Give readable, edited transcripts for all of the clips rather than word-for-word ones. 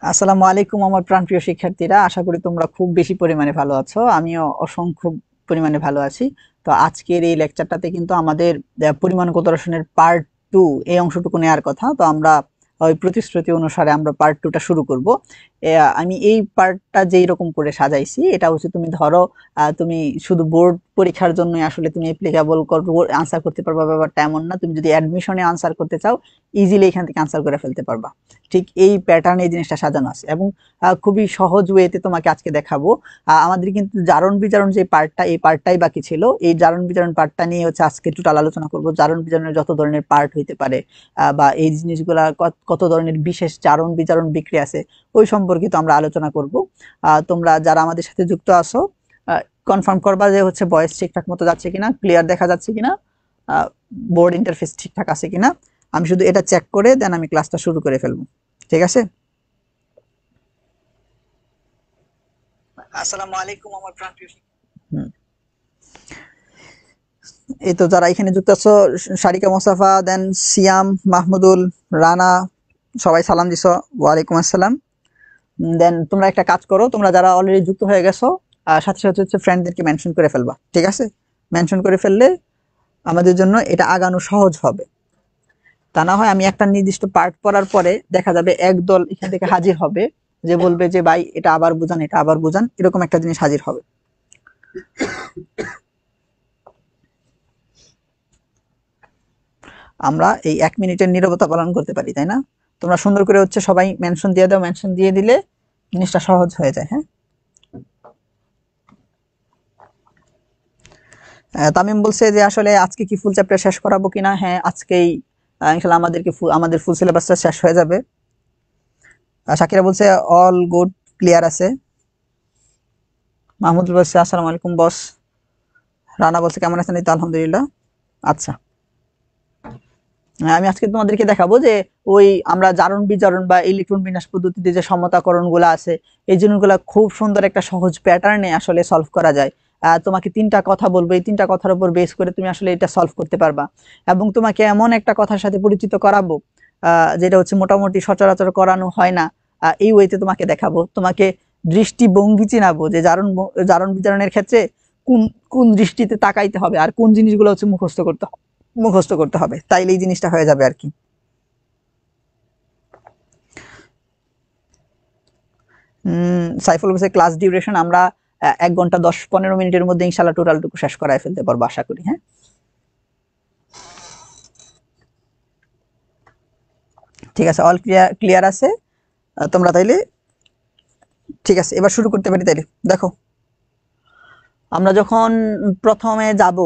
আসসালামু আলাইকুম আমার প্রাণপ্রিয় শিক্ষার্থীরা, আশা করি তোমরা খুব বেশি পরিমাণে ভালো আছো। আমিও অসংখ্য পরিমাণে ভালো আছি। তো আজকের এই লেকচারটাতে কিন্তু আমাদের পরিমাণগত রসায়নের পার্ট 2 এই অংশটুকু নেওয়ার কথা। তো আমরা ওই প্রতিশ্রুতি অনুসারে আমরা পার্ট 2টা শুরু করব। আমি এই পার্টটা যেই রকম করে সাজাইছি, এটা হচ্ছে তুমি ধরো তুমি শুধু বোর্ড পরীক্ষার জন্য আসলে তুমি অ্যাপ্লিকেবল আনসার করতে পারবা, ব্যাপারটা এমন না। তুমি যদি অ্যাডমিশনে আনসার করতে চাও, ইজিলি এখান থেকে আনসার করে ফেলতে পারবা। ঠিক এই প্যাটার্নে এই জিনিসটা সাজানো আছে এবং খুবই সহজ ওয়েতে তোমাকে আজকে দেখাবো। আমাদের কিন্তু জারণ বিজারণ যে পার্টটা, এই পার্টটাই বাকি ছিল। এই জারণ বিজারণ পার্টটা নিয়ে হচ্ছে আজকে টোটাল আলোচনা করব। জারণ বিজারণের যত ধরনের পার্ট হইতে পারে বা এই জিনিসগুলা কত ধরনের বিশেষ জারণ বিজারণ বিক্রিয়া আছে, ওই সম্পর্কিত আমরা আলোচনা করব। তোমরা যারা আমাদের সাথে যুক্ত আছো, কনফার্ম করবা যে হচ্ছে ভয়েস ঠিকঠাক মতো যাচ্ছে কিনা, ক্লিয়ার দেখা যাচ্ছে কিনা, বোর্ড ইন্টারফেস ঠিকঠাক আছে কিনা। আমি শুধু এটা চেক করে দেন আমি ক্লাসটা শুরু করে ফেলবো। ঠিক আছে? আসসালামু আলাইকুম আমার প্রাণপ্রিয় এই তো যারা এখানে যুক্ত আছো, সারিকা মোসাফা, দেন সিয়াম, মাহমুদুল, রানা, সবাই সালাম দিছো। ওয়ালাইকুম আসসালাম। দেন তোমরা একটা কাজ করো, তোমরা যারা অলরেডি যুক্ত হয়ে গেছো, সাথে সাথে হচ্ছে ফ্রেন্ডদেরকে মেনশন করে ফেলবা। ঠিক আছে? মেনশন করে ফেললে আমাদের জন্য এটা আগানো সহজ হবে। তা না হয় আমি একটা নির্দিষ্ট পার্ট পড়ার পরে দেখা যাবে একদল এখান থেকে হাজির হবে, যে বলবে যে ভাই এটা আবার বুঝান, এটা আবার বুঝান, এরকম একটা জিনিস হাজির হবে। আমরা এই 1 মিনিটের নীরবতা পালন করতে পারি, তাই না? তোমরা সুন্দর করে হচ্ছে সবাই মেনশন দিয়ে দাও, মেনশন দিয়ে দিলে জিনিসটা সহজ হয়ে যায়। হ্যাঁ, তামিম বলছে যে আসলে আজকে কি ফুল চ্যাপ্টার শেষ করাবো কিনা। হ্যাঁ, আজকেই ইনশাআল্লাহ আমাদের ফুল সিলেবাসটা শেষ হয়ে যাবে। শাকিরা বলছে অল গুড, ক্লিয়ার আছে। মাহমুদ বলছে আসসালামু আলাইকুম বস। রানা বলছে কেমন আছেন? এই তো আলহামদুলিল্লাহ। আচ্ছা, আমি আজকে তোমাদেরকে দেখাবো যে ওই আমরা জারণ বিজারণ বা ইলেকট্রন বিন্যাস পদ্ধতিতে যে সমতাকরণ গুলো আছে, এই জিনিসগুলো খুব সুন্দর একটা সহজ প্যাটার্নে আসলে সলভ করা যায়। তোমাকে 3টা কথা বলবো, এই 3টা কথার উপর বেস করে তুমি আসলে এটা সলভ করতে পারবা। এবং তোমাকে এমন একটা কথার সাথে পরিচিত করাবো যেটা হচ্ছে মোটামুটি সচরাচর করানো হয় না। এই ওয়েতে তোমাকে দেখাবো, তোমাকে দৃষ্টিভঙ্গি চিনাবো যে জারণ বিজারণের ক্ষেত্রে কোন কোন দৃষ্টিতে তাকাইতে হবে আর কোন জিনিসগুলো হচ্ছে মুখস্থ করতে হবে, তাইলে এই জিনিসটা হয়ে যাবে আর কি। সাইফুল বলছে ক্লাস ডিউরেশন আমরা 1 ঘন্টা 10-15 মিনিটের মধ্যে ইনশাল্লাহ টোটালটুকু শেষ করায় ফেলতে পারবো, আশা করি। হ্যাঁ, ঠিক আছে, অল ক্লিয়ার আছে। তোমরা তাইলে ঠিক আছে, এবার শুরু করতে পারি তাইলে। দেখো, আমরা যখন প্রথমে যাব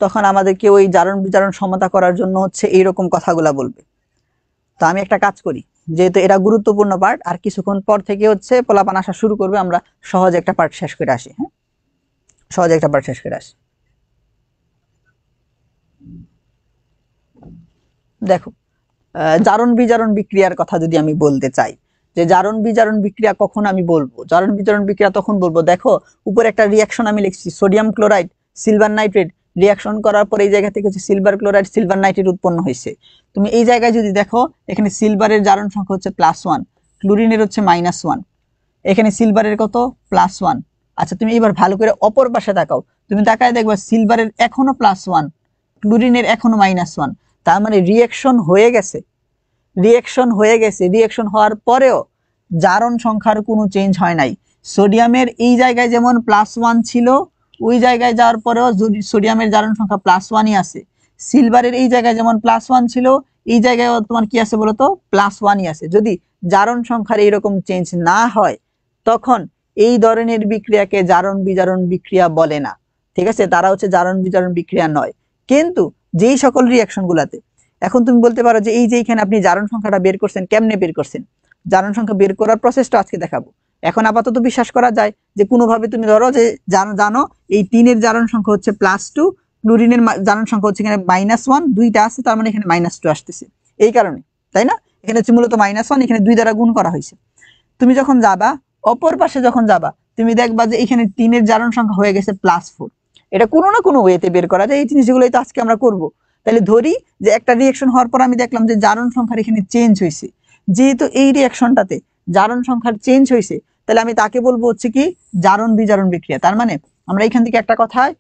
তখন আমাদেরকে ওই জারণ বিজারণ সমতা করার জন্য হচ্ছে এইরকম কথাগুলা বলবে। তো আমি একটা কাজ করি, যেহেতু এটা গুরুত্বপূর্ণ পার্ট, আর কিছুক্ষণ পর থেকে হচ্ছে পোলাপান আসা শুরু করবে, আমরা সহজ একটা পার্ট শেষ করে আসি। হ্যাঁ, সহজ একটা পার্ট শেষ করে আসি। দেখো, জারণ বিজারণ বিক্রিয়ার কথা যদি আমি বলতে চাই, যে জারণ বিজারণ বিক্রিয়া কখন আমি বলবো, জারণ বিজারণ বিক্রিয়া তখন বলবো, দেখো উপরে একটা রিয়াকশন আমি লিখছি, sodium chloride silver nitrate reaction করার পর এই জায়গা থেকে হচ্ছে সিলভার ক্লোরাইড সিলভার নাইট্রেট উৎপন্ন হয়েছে। তুমি এই জায়গায় যদি দেখো, এখানে সিলভারের জারণ সংখ্যা হচ্ছে +1, ক্লোরিনের হচ্ছে -1, এখানে সিলভারের কত +1। আচ্ছা, তুমি এবার ভালো করে অপর পাশে তাকাও, তুমি তাকায় দেখবা সিলভারের এখনো +1, ক্লোরিনের এখনো -1। তার মানে রিয়েকশন হওয়ার পরেও জারণ সংখ্যার কোনো চেঞ্জ হয় নাই। সোডিয়ামের এই জায়গায় যেমন +1 ছিল, ওই জায়গায় যাওয়ার পরেও সোডিয়ামের জারণ সংখ্যা +1ই আছে। সিলভারের এই জায়গায় যেমন +1 ছিল, এই জায়গায় তোমার কি আছে বলতো, +1ই আছে। যদি জারণ সংখ্যার এইরকম চেঞ্জ না হয়, তখন এই ধরনের বিক্রিয়াকে জারণ বিজারণ বিক্রিয়া বলে না। ঠিক আছে, তারা হচ্ছে জারণ বিজারণ বিক্রিয়া নয়। কিন্তু যেই সকল রিয়াকশন গুলাতে, এখন তুমি বলতে পারো যে এই যে এখানে আপনি জারণ সংখ্যাটা বের করছেন, কেমনে বের করছেন? জারণ সংখ্যা বের করার প্রসেসটা আজকে দেখাবো। এখন আপাতত বিশ্বাস করা যায় যে কোনোভাবে তুমি ধরো যে জানো এই 3-এর জারণ সংখ্যা হচ্ছে +2, ক্লোরিনের জারণ সংখ্যা হচ্ছে এখানে -1, দুইটা আছে, তার মানে এখানে -2 আসতেছে। এই কারণে, তাই না? এখানে হচ্ছে মূলত -1, এখানে 2 দ্বারা গুণ করা হয়েছে। তুমি যখন যাবা অপর পাশে, যখন যাবা তুমি দেখবা যে এখানে 3-এর জারণ সংখ্যা হয়ে গেছে +4। এটা কোনো না কোনো ওয়েতে বের করা যায়, এই জিনিসগুলোই তো আজকে আমরা করব। তাহলে ধরি যে একটা রিয়াকশন হওয়ার পর আমি দেখলাম যে জারণ সংখ্যার এখানে চেঞ্জ হয়েছে, যেহেতু এই রিয়াকশনটাতে জারণ সংখ্যার চেঞ্জ হয়েছে, তাহলে আমি তাকে বলবো হচ্ছে কি জারণ বিজারণ বিক্রিয়া। তার মানে আমরা এখান থেকে একটা কথায়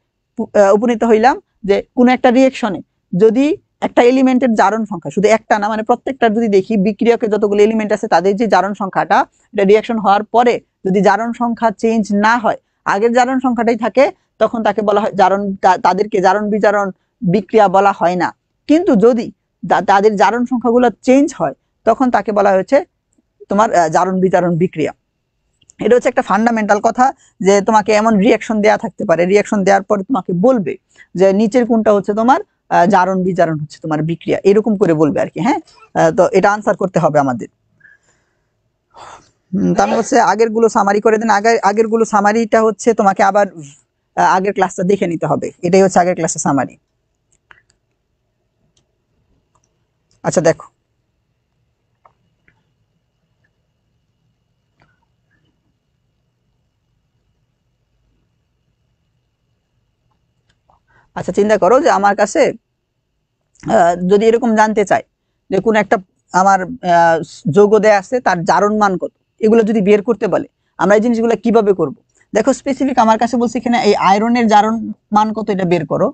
উপনীত হইলাম যে কোন একটা রিয়েকশনে যদি একটা এলিমেন্টের জারণ সংখ্যা, শুধু একটা না, মানে প্রত্যেকটা যদি দেখি বিক্রিয়কে যতগুলো এলিমেন্ট আছে তাদের যে জারণ সংখ্যাটা, এটা রিয়াকশন হওয়ার পরে যদি জারণ সংখ্যা চেঞ্জ না হয়, আগের জারণ সংখ্যাটাই থাকে, তখন তাকে বলা হয় জারণ, তাদেরকে জারণ বিজারণ বিক্রিয়া বলা হয় না। কিন্তু যদি তাদের জারণ সংখ্যাগুলো চেঞ্জ হয়, তখন তাকে বলা হয়েছে তোমার জারণ বিজারণ বিক্রিয়া। এটা হচ্ছে একটা ফান্ডামেন্টাল কথা, যে তোমাকে এমন রিয়াকশন দেয়া থাকতে পারে, রিয়াকশন দেওয়ার পরে তোমাকে বলবে যে নিচের কোনটা হচ্ছে তোমার জারণ বিজারণ হচ্ছে তোমার বিক্রিয়া, এরকম করে বলবে আর কি। হ্যাঁ, তো এটা আনসার করতে হবে আমাদের। তাহলে হচ্ছে আগের গুলো সামারি করে দেন। আগের গুলো সামারিটা হচ্ছে তোমাকে আবার আগের ক্লাসটা দেখে নিতে হবে, এটাই হচ্ছে আগের ক্লাসের সামারি। আচ্ছা দেখো, আচ্ছা চিন্তা করো যে আমার কাছে যদি এরকম জানতে চাই যে কোন একটা আমার যৌগ দেয়া আছে, তার জারণ মান কত, এগুলো যদি বের করতে বলে, আমরা এই জিনিসগুলো কিভাবে করব? দেখো স্পেসিফিক আমার কাছে বলছি এখানে এই আয়রনের জারণ মান কত এটা বের করো।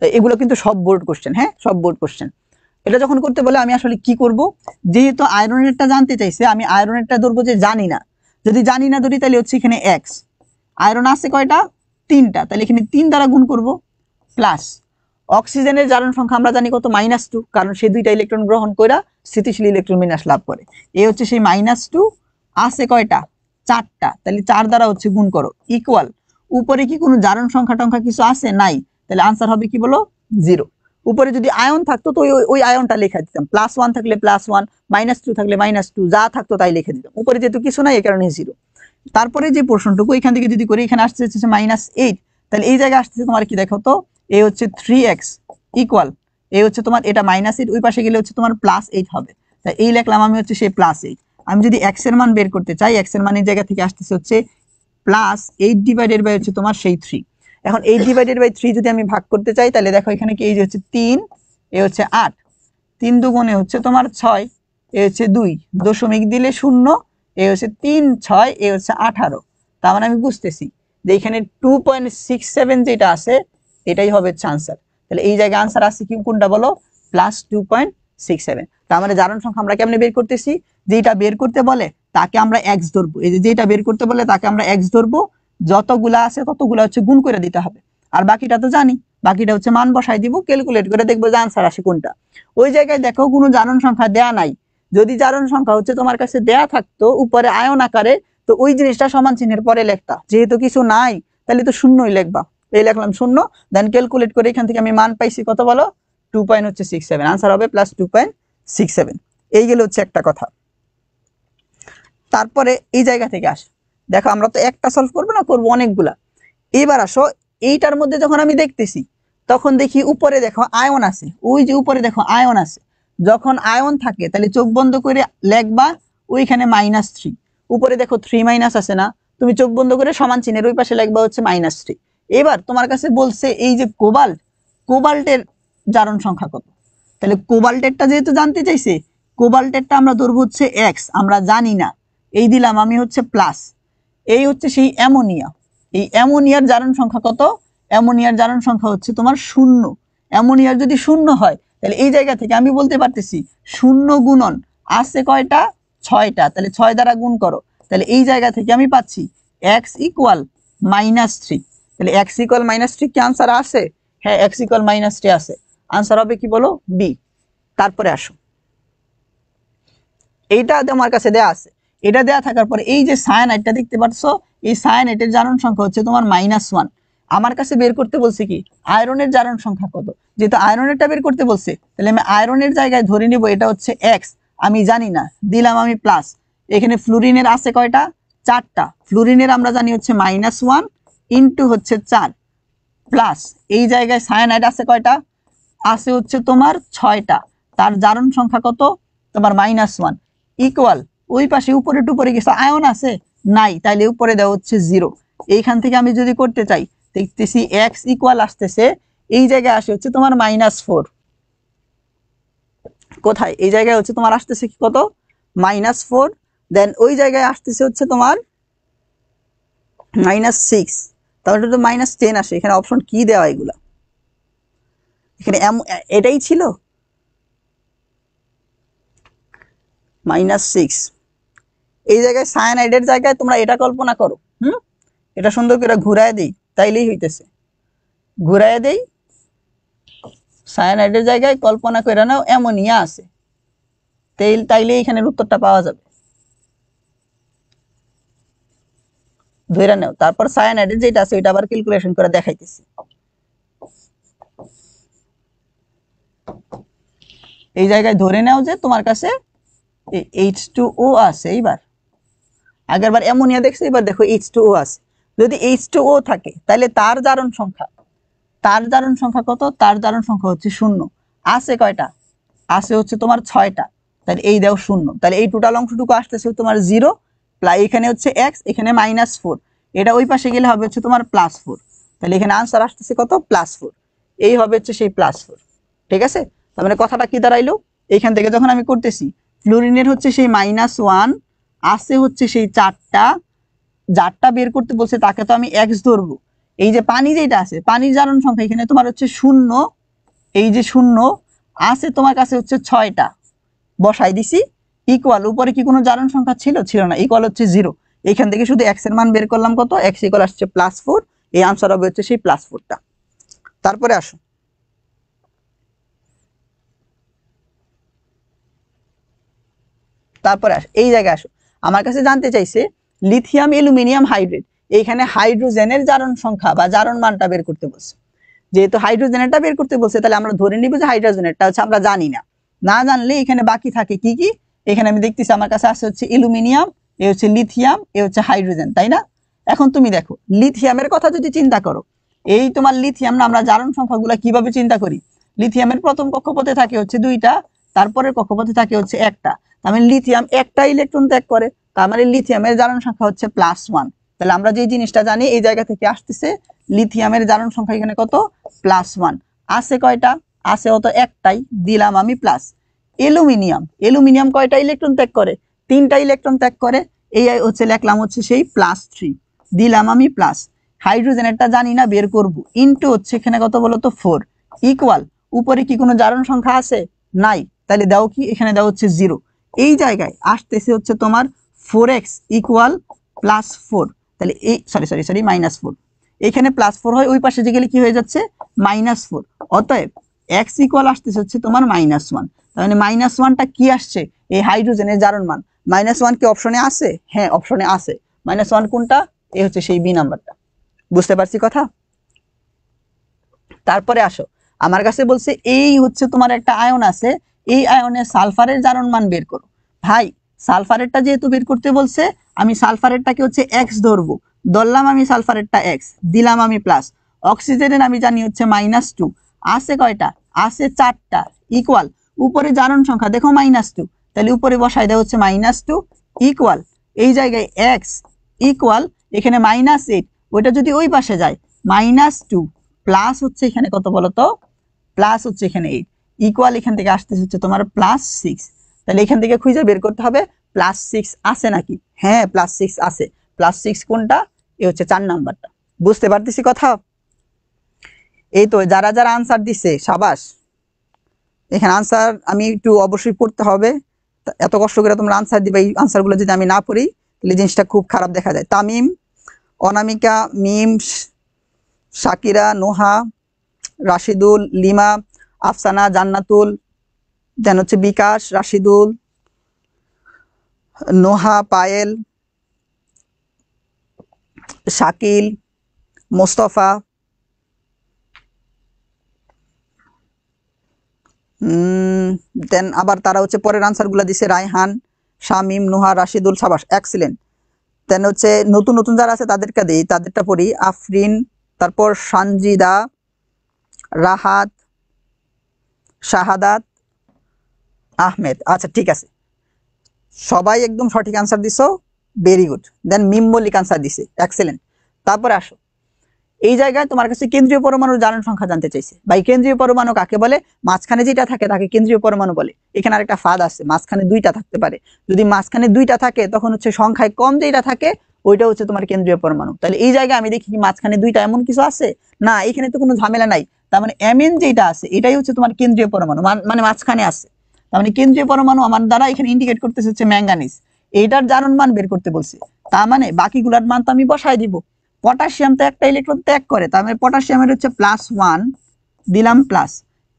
এগুলো কিন্তু সব বোর্ড কোশ্চেন, হ্যাঁ সব বোর্ড কোশ্চেন। এটা যখন করতে বলে আমি আসলে কি করব, যেহেতু আয়রনেরটা জানতে চাইছে, আমি আয়রনেরটা ধরবো যে জানি না। যদি জানি না ধরি তাহলে হচ্ছে এখানে এক্স, আয়রন আছে কয়টা? 3টা, তাহলে এখানে 3 দ্বারা গুণ করব, প্লাস অক্সিজেনের জারণ সংখ্যা আমরা জানি কত, -2, কারণ সে 2টা ইলেকট্রন গ্রহণ করে স্থিতিশীল ইলেকট্রন বিন্যাস লাভ করে। এই হচ্ছে সেই -2, আছে কয়টা? 4টা, তাহলে 4 দ্বারা হচ্ছে গুণ করো, ইকুয়াল উপরে কি কোনো জারণ সংখ্যা টংখ্যা কিছু আছে? নাই, তাহলে আনসার হবে কি বলো? 0। উপরে যদি আয়ন থাকতো তো ওই আয়নটা লেখা দিতাম, +1 থাকলে +1, -2 থাকলে -2, যা থাকতো তাই লিখে দিতাম। উপরে যেহেতু কিছু নাই এই কারণে 0। তারপরে যে পোর্শনটুকু এখান থেকে যদি করি, এখানে আসছে -8, তাহলে এই জায়গায় আসতেছে তোমার কি দেখো তো, এই হচ্ছে 3x ইকুয়াল, এই হচ্ছে তোমার এটা -8, ওই পাশে গেলে হচ্ছে তোমার +8 হবে। তাই এই লিখলাম আমি হচ্ছে সেই +8। আমি যদি x এর মান বের করতে চাই, x এর মানের জায়গা থেকে আসতেছে হচ্ছে +8 ডিভাইডেড বাই হচ্ছে তোমার সেই 3। এখন 8 ডিভাইডেড বাই 3 যদি আমি ভাগ করতে চাই, তাহলে দেখো এখানে কি, এই যে হচ্ছে 3, এই হচ্ছে 8, 3 দুগুণে হচ্ছে তোমার 6, এই হচ্ছে 2, দশমিক দিলে 0, এই হচ্ছে 3, 6, এই হচ্ছে 18। তার মানে আমি বুঝতেছি যে এখানে 2.67 যেটা আছে এটাই হবে আনসার। তাহলে এই জায়গায় আনসার আছে কি, কোনটা বলো? +2.67। তার মানে জারণ সংখ্যা আমরা কেমনে বের করতেছি, যেটা বের করতে বলে তাকে আমরা x ধরবো, এই যে যেটা বের করতে বলে তাকে আমরা x ধরবো, যতগুলা আছে ততগুলা হচ্ছে গুণ করে দিতে হবে। আর বাকিটা তো জানি, বাকিটা হচ্ছে মান বসাই দিব, ক্যালকুলেট করে দেখবো যে আনসার আসে কোনটা। ওই জায়গায় দেখো কোনো জারণ সংখ্যা দেয়া নাই, যদি জারণ সংখ্যা হচ্ছে তোমার কাছে দেয়া থাকতো উপরে আয়ন আকারে, তো ওই জিনিসটা সমান চিহ্নের পরে লিখতা, যেহেতু কিছু নাই তাহলে তো শূন্যই লিখবা। এই লিখলাম 0, দেন ক্যালকুলেট করে এখান থেকে আমি মান পাইছি কত বলো? 2.67, আনসার হবে +2.67। এই গেলে হচ্ছে একটা কথা। তারপরে এই জায়গা থেকে আসো, দেখো আমরা তো একটা সলভ করবো না, করবো অনেকগুলা। এবার আসো, এইটার মধ্যে যখন আমি দেখতেছি তখন দেখি উপরে দেখো আয়ন আছে, ওই যে উপরে দেখো আয়ন আছে, যখন আয়ন থাকে তাহলে চোখ বন্ধ করে লিখবা ওইখানে -3, উপরে দেখো 3- আছে না, তুমি চোখ বন্ধ করে সমান চিহ্নের ওই পাশে লিখবা হচ্ছে -3। এবার তোমার কাছে বলছে এই যে কোবাল্ট, কোবাল্টের জারণ সংখ্যা কত, তাহলে কোবাল্টেরটা যেহেতু জানতে চাইছে, কোবাল্টেরটা আমরা ধরবো হচ্ছে x, আমরা জানি না, এই দিলাম আমি হচ্ছে প্লাস, এই হচ্ছে সেই অ্যামোনিয়া, এই অ্যামোনিয়ার জারণ সংখ্যা কত? অ্যামোনিয়ার জারণ সংখ্যা হচ্ছে তোমার 0। অ্যামোনিয়ার যদি 0 হয় তাহলে এই জায়গা থেকে আমি বলতে পারতেছি 0 গুণন আছে কয়টা? 6টা, তাহলে 6 দ্বারা গুণ করো, তাহলে এই জায়গা থেকে আমি পাচ্ছি x ইকুয়াল -3। তাহলে x ইকুয়াল -3 কি আনসার আছে? হ্যাঁ, x ইকুয়াল -3 আছে, আনসার হবে কি বলো? বি। তারপরে আসো, এইটা আমার কাছে দেয়া আছে, এটা দেয়া থাকার পরে এই যে সায়ানাইডটা দেখতে পাচ্ছ, এই সায়ানাইডের জারণ সংখ্যা হচ্ছে তোমার -1। আমার কাছে বের করতে বলছে কি আয়রনের জারণ সংখ্যা কত, যেহেতু আয়রনেরটা বের করতে বলছে তাহলে আমি আয়রনের জায়গায় ধরে নিব এটা হচ্ছে x, আমি জানি না, দিলাম আমি প্লাস। এখানে ফ্লুরিনের আছে কয়টা? 4টা, ফ্লুরিনের আমরা জানি হচ্ছে -1 ইন্টু হচ্ছে 4, প্লাস এই জায়গায় সায়ানাইড আছে কয়টা? আছে হচ্ছে তোমার 6টা, তার জারণ সংখ্যা কত? তোমার -1 ইকুয়াল, ওই পাশে উপরে টুপরে কিছু আয়ন আছে? নাই, তাইলে উপরে দেওয়া হচ্ছে 0। এইখান থেকে আমি যদি করতে চাই দেখতেছি x ইকুয়াল আসতেছে, এই জায়গায় আসে হচ্ছে তোমার -4, কোথায়? এই জায়গায় হচ্ছে তোমার আসতেছে কি কত? -4, দেন ওই জায়গায় আসতেছে হচ্ছে তোমার -6, তাহলে তো -10 আসে। এখানে অপশন কি দেওয়া এগুলা, এখানে এটাই ছিল -6। এই জায়গায় সায়ানাইডের জায়গায় তোমরা এটা কল্পনা করো, এটা সুন্দর করে ঘুরায় দেই, তাইলেই হইতেছে। ঘুরায় দেই, সায়ানাইডের জায়গায় কল্পনা করে নাও অ্যামোনিয়া আছে, তাইলে এখানের উত্তরটা পাওয়া যাবে। ধরে নাও, তারপর সায়ানাইডের যেটা আছে ওইটা আবার ক্যালকুলেশন করে দেখাইতেছি। এই জায়গায় ধরে নাও যে তোমার কাছে H2O আছে। এইবার আগেরবার অ্যামোনিয়া দেখছো, এবার দেখো H2O আছে। যদি H2O থাকে তাহলে তার জারণ সংখ্যা কত? তার জারণ সংখ্যা হচ্ছে 0। আছে কয়টা? আছে হচ্ছে তোমার 6টা। তাহলে এই দাও 0, তাহলে এই টোটাল অংশটুকু আসতেছে তোমার 0, প্লাস এখানে হচ্ছে x, এখানে -4, এটা ওই পাশে গেলে হবে হচ্ছে তোমার +4। তাহলে এখানে আনসার আসতেছে কত? +4। এই হবে হচ্ছে সেই +4। ঠিক আছে, তার মানে কথাটা কি দাঁড়াইলো? এইখান থেকে যখন আমি করতেছি, ফ্লোরিনের হচ্ছে সেই -1, আছে হচ্ছে সেই 4টা, যারটা বের করতে বলছে তাকে তো আমি x ধরবো। এই যে পানি যেটা আছে, পানির জারণ সংখ্যা এখানে তোমার হচ্ছে 0, এই যে 0 আছে তোমার কাছে হচ্ছে 6টা, বসাই দিছি। ইকুয়াল, উপরে কি কোনো জারণ সংখ্যা ছিল? ছিল না। ইকুয়াল হচ্ছে 0। এখান থেকে শুধু x এর মান বের করলাম কত? x ইকুয়াল আসছে +4। এই আনসার হবে হচ্ছে সেই +4টা। তারপরে আসো, এই জায়গায় আসো। আমার কাছে জানতে চাইছে লিথিয়াম অ্যালুমিনিয়াম হাইড্রেট, এইখানে হাইড্রোজেনের জারণ সংখ্যা বা জারণ মানটা বের করতে বলছে। যেহেতু হাইড্রোজেনেরটা বের করতে বলছে, তাহলে আমরা ধরে নিব যে হাইড্রোজেনেরটা হচ্ছে আমরা জানি না। না জানলে এখানে বাকি থাকে কি কি? এখানে আমি দেখতেছি আমার কাছে আছে হচ্ছে অ্যালুমিনিয়াম, এ হচ্ছে লিথিয়াম, এ হচ্ছে হাইড্রোজেন, তাই না? এখন তুমি দেখো লিথিয়ামের কথা যদি চিন্তা করো, এই তোমার লিথিয়াম না, আমরা জারণ সংখ্যাগুলো কিভাবে চিন্তা করি? লিথিয়ামের প্রথম কক্ষপথে থাকে হচ্ছে 2টা, তারপরের কক্ষপথে থাকে হচ্ছে 1টা। তার মানে লিথিয়াম একটা ইলেকট্রন ত্যাগ করে, তার মানে লিথিয়ামের জারণ সংখ্যা হচ্ছে +1। তাহলে আমরা যে জিনিসটা জানি এই জায়গা থেকে আসতেছে, লিথিয়ামের জারণ সংখ্যা এখানে কত? +1। আছে কয়টা? আছে অত একটাই, দিলাম আমি প্লাস। অ্যালুমিনিয়াম কয়টা ইলেকট্রন ত্যাগ করে? 3টা ইলেকট্রন ত্যাগ করে, এই হচ্ছে লিখলাম হচ্ছে সেই +3, দিলাম আমি প্লাস। হাইড্রোজেনেরটা জানি না, বের করব, ইনটু হচ্ছে এখানে কত বলো তো? 4, ইকুয়াল, উপরে কি কোনো জারণ সংখ্যা আছে? নাই, তাহলে দাও কি? এখানে দাও হচ্ছে 0। এই জায়গায় আসতেছে হচ্ছে তোমার 4x ইকুয়াল +4, তাহলে এই সরি -4, এখানে +4 হয়, ওই পাশে যে গেলে কি হয়ে যাচ্ছে? -4। অতএব x ইকুয়াল আসতেছে হচ্ছে তোমার -1। তার মানে -1টা কি আসছে? এই হাইড্রোজেনের জারণ মান। -1 কি অপশনে আছে? হ্যাঁ, অপশনে আছে। -1 কোনটা? এই হচ্ছে সেই বি নাম্বারটা। বুঝতে পারছি কথা? তারপরে আসো, আমার কাছে বলছে এই হচ্ছে তোমার একটা আয়ন আছে, এই আয়নের সালফারের জারণ মান বের করো। ভাই, সালফারেরটা যেহেতু বের করতে বলছে, আমি সালফারেরটাকে হচ্ছে x ধরবো, ধরলাম আমি সালফারেরটা x, দিলাম আমি প্লাস। অক্সিজেনের আমি জানি হচ্ছে -2, আছে কয়টা? আছে 4টা, ইকুয়াল, উপরে জারণ সংখ্যা দেখো -2, তাহলে উপরে বসাই দেওয়া হচ্ছে -2 ইকুয়াল, এই জায়গায় x ইকুয়াল, এখানে -8, ওইটা যদি ওই পাশে যায় -2 প্লাস হচ্ছে এখানে কত বলতো? প্লাস হচ্ছে এখানে 8, ইকুয়াল, এখান থেকে আসতেছে হচ্ছে তোমার +6। তাহলে এখান থেকে খুঁজে বের করতে হবে +6 আছে নাকি। হ্যাঁ, +6 আছে। +6 কোনটা? এই হচ্ছে 4 নাম্বারটা। বুঝতে পারতেছি কথা? এই তো যারা যারা আনসার দিছে সাবাস। এখানে আনসার আমি একটু অবশ্যই পড়তে হবে, এত কষ্ট করে তোমরা আনসার দিবা, এই আনসারগুলো যদি আমি না পড়ি তাহলে জিনিসটা খুব খারাপ দেখা যায়। তামিম, অনামিকা, মিম, শাকিরা, নোহা, রাশিদুল, লিমা, আফসানা, জান্নাতুল, দেন হচ্ছে বিকাশ, রাশিদুল, নোহা, পায়েল, শাকিল, মোস্তফা, দেন আবার তারা হচ্ছে পরের আনসারগুলো দিছে, রায়হান, শামিম, নোহা, রাশিদুল, সাবাস, এক্সিলেন্ট। দেন হচ্ছে নতুন নতুন যারা আছে তাদেরকে দিই, তাদেরটা পড়ি। আফরিন, তারপর সানজিদা, রাহাত, শাহাদাত, আহমেদ। আচ্ছা ঠিক আছে, সবাই একদম সঠিক আনসার দিছো, ভেরি গুড। দেন মিম মল্লিক আনসার দিছে, এক্সেলেন্ট। তারপরে আসো, এই জায়গায় তোমার কাছে কেন্দ্রীয় পরমাণুর জারণ সংখ্যা জানতে চাইছে। ভাই কেন্দ্রীয় পরমাণু কাকে বলে? মাঝখানে যেটা থাকে তাকে কেন্দ্রীয় পরমাণু বলে। এখানে আরেকটা ফাঁদ আছে, মাঝখানে দুইটা থাকতে পারে। যদি মাঝখানে দুইটা থাকে তখন হচ্ছে সংখ্যায় কম যেটা থাকে ওইটা হচ্ছে তোমার কেন্দ্রীয় পরমাণু। তাহলে এই জায়গায় আমি দেখি কি মাঝখানে দুইটা এমন কিছু আছে? না, এখানে তো কোনো ঝামেলা নাই। তার মানে Mn যেটা আছে এটাই হচ্ছে তোমার কেন্দ্রীয় পরমাণু, মানে মাঝখানে আছে। তার মানে কেন্দ্রীয় পরমাণু আমার দ্বারা এখানে ইন্ডিকেট করতেছে হচ্ছে ম্যাঙ্গানিজ। এইটার জারণ মান বের করতে বলছে, তার মানে বাকিগুলোর মান তো আমি বসাই দিব। পটাশিয়াম তো একটা ইলেকট্রন ত্যাগ করে, তার মানে পটাশিয়ামের হচ্ছে +1 দিলাম প্লাস।